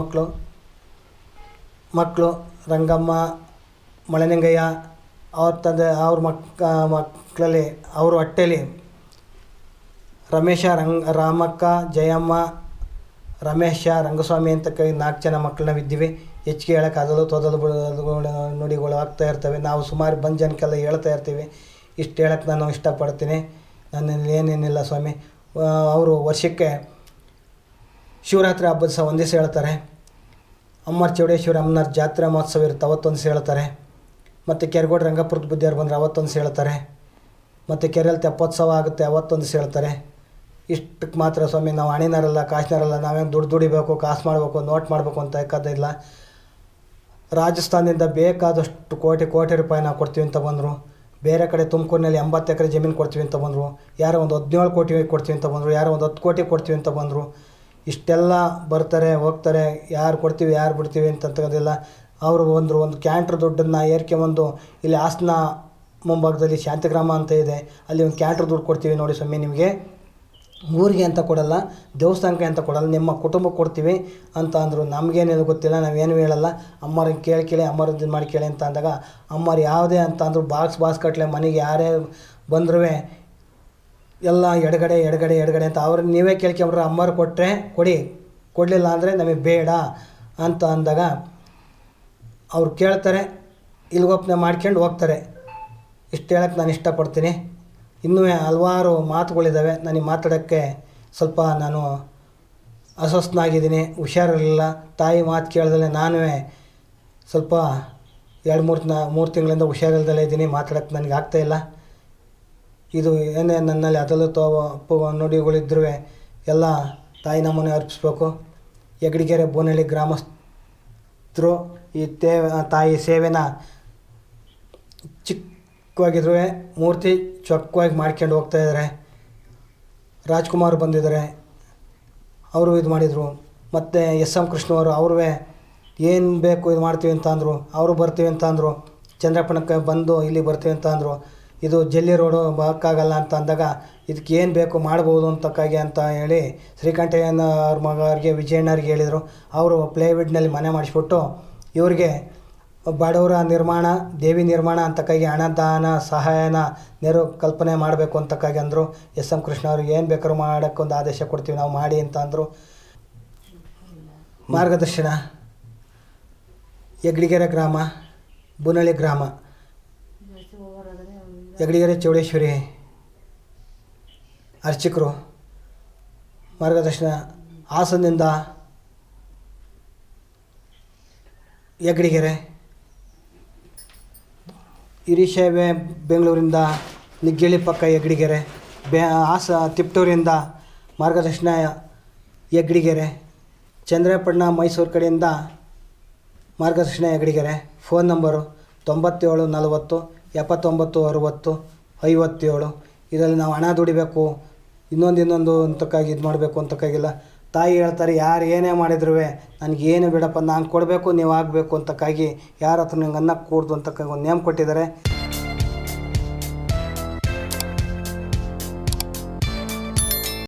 ಮಕ್ಕಳು ರಂಗಮ್ಮ, ಮಳೆನಿಂಗಯ್ಯ, ಅವ್ರ ತಂದೆ, ಅವ್ರ ಮಕ್ಕಳಲ್ಲಿ ಅವ್ರ ಹೊಟ್ಟೆಲಿ ರಮೇಶ, ರಾಮಕ್ಕ, ಜಯಮ್ಮ, ರಮೇಶ, ರಂಗಸ್ವಾಮಿ ಅಂತ 4 ಜನ ಮಕ್ಕಳನ್ನ ಇದ್ದೀವಿ. ಹೆಚ್ಚಿಗೆ ಹೇಳೋಕ್ಕೆ ಅದಲು ನುಡಿಗಳು ಆಗ್ತಾ ಇರ್ತವೆ. ನಾವು ಸುಮಾರು ಬಂದು ಜನಕ್ಕೆಲ್ಲ ಹೇಳ್ತಾ ಇರ್ತೀವಿ. ಇಷ್ಟು ಹೇಳಕ್ಕೆ ನಾನು ಇಷ್ಟಪಡ್ತೀನಿ. ನನ್ನಲ್ಲಿ ಏನೇನಿಲ್ಲ ಸ್ವಾಮಿ. ಅವರು ವರ್ಷಕ್ಕೆ ಶಿವರಾತ್ರಿ ಹಬ್ಬದ ದಿವಸ 1 ದಿವಸ ಹೇಳ್ತಾರೆ. ಅಮ್ಮರ್ ಚೌಡೇಶ್ವರಿ ಅಮ್ಮನವ್ರ ಜಾತ್ರೆ ಮಹೋತ್ಸವ ಇರುತ್ತೆ, ಅವತ್ತೊಂದು ದಿವಸ ಹೇಳ್ತಾರೆ. ಮತ್ತು ಕೆರಗೋಡು ರಂಗಪುರದ ಬುದ್ಧಿಯವ್ರು ಬಂದರೆ ಅವತ್ತೊಂದು ದಿವಸ ಹೇಳ್ತಾರೆ. ಮತ್ತು ಕೆರೆಯಲ್ಲಿ ತೆಪ್ಪೋತ್ಸವ ಆಗುತ್ತೆ, ಅವತ್ತೊಂದು ದಿವಸ ಹೇಳ್ತಾರೆ. ಇಷ್ಟಕ್ಕೆ ಮಾತ್ರ ಸ್ವಾಮಿ. ನಾವು ಹಣಿನಾರಲ್ಲ, ಕಾಸಿನಾರಲ್ಲ. ನಾವೇನು ದುಡಿಬೇಕು, ಕಾಸು ಮಾಡಬೇಕು, ನೋಟ್ ಮಾಡಬೇಕು ಅಂತ ಯಾಕದಿಲ್ಲ. ರಾಜಸ್ಥಾನದಿಂದ ಬೇಕಾದಷ್ಟು ಕೋಟಿ ಕೋಟಿ ರೂಪಾಯಿ ನಾವು ಕೊಡ್ತೀವಿ ಅಂತ ಬಂದರು. ಬೇರೆ ಕಡೆ ತುಮಕೂರಿನಲ್ಲಿ 80 ಎಕರೆ ಜಮೀನು ಕೊಡ್ತೀವಿ ಅಂತ ಬಂದರು. ಯಾರೋ ಒಂದು 17 ಕೋಟಿ ಕೊಡ್ತೀವಿ ಅಂತ ಬಂದರು. ಯಾರೋ ಒಂದು 10 ಕೋಟಿ ಕೊಡ್ತೀವಿ ಅಂತ ಬಂದರು. ಇಷ್ಟೆಲ್ಲ ಬರ್ತಾರೆ ಹೋಗ್ತಾರೆ, ಯಾರು ಕೊಡ್ತೀವಿ ಯಾರು ಬಿಡ್ತೀವಿ ಅಂತಂತಗೋದಿಲ್ಲ. ಅವರು ಒಂದು ಕ್ಯಾಂಟ್ರ್ ದುಡ್ಡನ್ನು ಏರ್ಕೊಂಬಂದು ಇಲ್ಲಿ ಹಾಸನ ಮುಂಭಾಗದಲ್ಲಿ ಶಾಂತಿಗ್ರಾಮ ಅಂತ ಇದೆ, ಅಲ್ಲಿ ಒಂದು ಕ್ಯಾಂಟ್ರ್ ದುಡ್ಡು ಕೊಡ್ತೀವಿ ನೋಡಿ ಸ್ವಾಮಿ, ನಿಮಗೆ ಊರಿಗೆ ಅಂತ ಕೊಡಲ್ಲ, ದೇವಸ್ಥಾನಕ್ಕೆ ಅಂತ ಕೊಡಲ್ಲ, ನಿಮ್ಮ ಕುಟುಂಬಕ್ಕೆ ಕೊಡ್ತೀವಿ ಅಂತ ಅಂದರು. ನಮಗೇನೇನು ಗೊತ್ತಿಲ್ಲ, ನಾವೇನು ಹೇಳಲ್ಲ, ಅಮ್ಮವ್ರಿಗೆ ಕೇಳಿ ಅಮ್ಮರದ್ದು ಮಾಡಿ ಕೇಳಿ ಅಂತ ಅಂದಾಗ ಅಮ್ಮರು ಯಾವುದೇ ಅಂತ ಅಂದರು ಬಾಕ್ಸ್ ಕಟ್ಲೆ ಮನೆಗೆ ಯಾರೇ ಬಂದರೂ ಎಲ್ಲ ಎಡಗಡೆ ಅಂತ ಅವ್ರಿಗೆ ನೀವೇ ಕೇಳ್ಕೊಂಬಿಟ್ರೆ ಅಮ್ಮರು ಕೊಟ್ಟರೆ ಕೊಡಲಿಲ್ಲ ಅಂದರೆ ನಮಗೆ ಬೇಡ ಅಂತ ಅಂದಾಗ ಅವ್ರು ಕೇಳ್ತಾರೆ, ಇಲ್ಗೊಪ್ಪನೆ ಮಾಡ್ಕೊಂಡು ಹೋಗ್ತಾರೆ. ಇಷ್ಟು ಹೇಳಕ್ಕೆ ನಾನು ಇಷ್ಟಪಡ್ತೀನಿ. ಇನ್ನೂ ಹಲವಾರು ಮಾತುಗಳಿದ್ದಾವೆ, ನನಗೆ ಮಾತಾಡೋಕ್ಕೆ ಸ್ವಲ್ಪ ನಾನು ಅಸ್ವಸ್ಥನಾಗಿದ್ದೀನಿ, ಹುಷಾರಿರಲಿಲ್ಲ. ತಾಯಿ ಮಾತು ಕೇಳ್ದಲೆ ನಾನು ಸ್ವಲ್ಪ 2-3 ತಿಂಗಳಿಂದ ಹುಷಾರಿಲ್ದಲೇ ಇದ್ದೀನಿ, ಮಾತಾಡೋಕ್ಕೆ ನನಗೆ ಆಗ್ತಾಯಿಲ್ಲ. ಇದು ಏನೇ ನನ್ನಲ್ಲಿ ಅದಲು ನುಡಿಗಳಿದ್ರೂ ಎಲ್ಲ ತಾಯಿ ನಮ್ಮನೆ ಅರ್ಪಿಸ್ಬೇಕು. ಯಗಡಿಗೆರೆ ಬೋನಹಳ್ಳಿ ಗ್ರಾಮಸ್ಥರು ಈ ತಾಯಿ ಸೇವೆನ ಚಿಕ್ಕವಾಗಿದ್ರೂ ಮೂರ್ತಿ ಚೊಕ್ಕವಾಗಿ ಮಾಡ್ಕೊಂಡು ಹೋಗ್ತಾಯಿದ್ದಾರೆ. ರಾಜ್ಕುಮಾರ್ ಬಂದಿದ್ದಾರೆ, ಅವರು ಇದು ಮಾಡಿದರು. ಮತ್ತು SM ಕೃಷ್ಣವರು ಅವ್ರೂ ಏನು ಬೇಕು ಇದು ಮಾಡ್ತೀವಿ ಅಂತ ಅಂದರು. ಅವರು ಬರ್ತೀವಿ ಅಂತ ಅಂದರು. ಚಂದ್ರಪ್ಪನಕ್ಕೆ ಬಂದು ಇಲ್ಲಿ ಬರ್ತೀವಿ ಅಂತ ಅಂದರು. ಇದು ಜಲ್ಲಿ ರೋಡು ಬರೋಕ್ಕಾಗಲ್ಲ ಅಂತ ಅಂದಾಗ ಇದಕ್ಕೆ ಏನು ಬೇಕು ಮಾಡ್ಬೋದು ಅಂತಕ್ಕಾಗಿ ಅಂತ ಹೇಳಿ ಶ್ರೀಕಂಠಯ್ಯನ ಅವ್ರ ಮಗವ್ರಿಗೆ ವಿಜಯಣ್ಣವ್ರಿಗೆ ಹೇಳಿದರು. ಅವರು ಪ್ಲೇವುಡ್ನಲ್ಲಿ ಮನೆ ಮಾಡಿಸ್ಬಿಟ್ಟು ಇವ್ರಿಗೆ ಬಡವರ ನಿರ್ಮಾಣ, ದೇವಿ ನಿರ್ಮಾಣ ಅಂತಕ್ಕಾಗಿ ಹಣದಾನ ಸಹಾಯನ ನೆರವು ಕಲ್ಪನೆ ಮಾಡಬೇಕು ಅಂತಕ್ಕಾಗಿ ಅಂದರು. SM ಕೃಷ್ಣ ಅವ್ರಿಗೆ ಏನು ಬೇಕಾದ್ರೂ ಮಾಡೋಕ್ಕೊಂದು ಆದೇಶ ಕೊಡ್ತೀವಿ ನಾವು ಮಾಡಿ ಅಂತ ಅಂದರು. ಮಾರ್ಗದರ್ಶನ ಯಗಡಿಗೆರೆ ಗ್ರಾಮ, ಬೋನಹಳ್ಳಿ ಗ್ರಾಮ, ಯಗಡಿಗೆರೆ ಚೌಡೇಶ್ವರಿ ಅರ್ಚಕರು. ಮಾರ್ಗದರ್ಶನ ಹಾಸನದಿಂದ ಯಗಡಿಗೆರೆ, ಹಿರಿಶೈವೆ ಬೆಂಗಳೂರಿಂದ ನಿಗ್ಗೇಳಿ ಪಕ್ಕ ಯಗಡಿಗೆರೆ, ತಿಪ್ಟೂರಿಂದ ಮಾರ್ಗದರ್ಶನ ಯಗಡಿಗೆರೆ, ಚಂದ್ರಪಟ್ಟಣ ಮೈಸೂರು ಕಡೆಯಿಂದ ಮಾರ್ಗದರ್ಶನ ಯಗಡಿಗೆರೆ. Phone number 97 40 79 60 57. ಇದರಲ್ಲಿ ನಾವು ಹಣ ದುಡಿಬೇಕು, ಇನ್ನೊಂದು ಅಂತಕ್ಕಾಗಿ ಇದು ಮಾಡಬೇಕು ಅಂತಕ್ಕಾಗಿಲ್ಲ. ತಾಯಿ ಹೇಳ್ತಾರೆ, ಯಾರು ಏನೇ ಮಾಡಿದ್ರು ನನಗೇನು ಬೇಡಪ್ಪ, ನಾನು ಕೊಡಬೇಕು ನೀವು ಆಗಬೇಕು ಅಂತಕ್ಕಾಗಿ ಯಾರ ಹತ್ರ ನಂಗೆ ಅನ್ನಕ್ಕೆ ಕೂಡ್ದು ಅಂತಕ್ಕಾಗಿ ಒಂದು ನೇಮ್ ಕೊಟ್ಟಿದ್ದಾರೆ.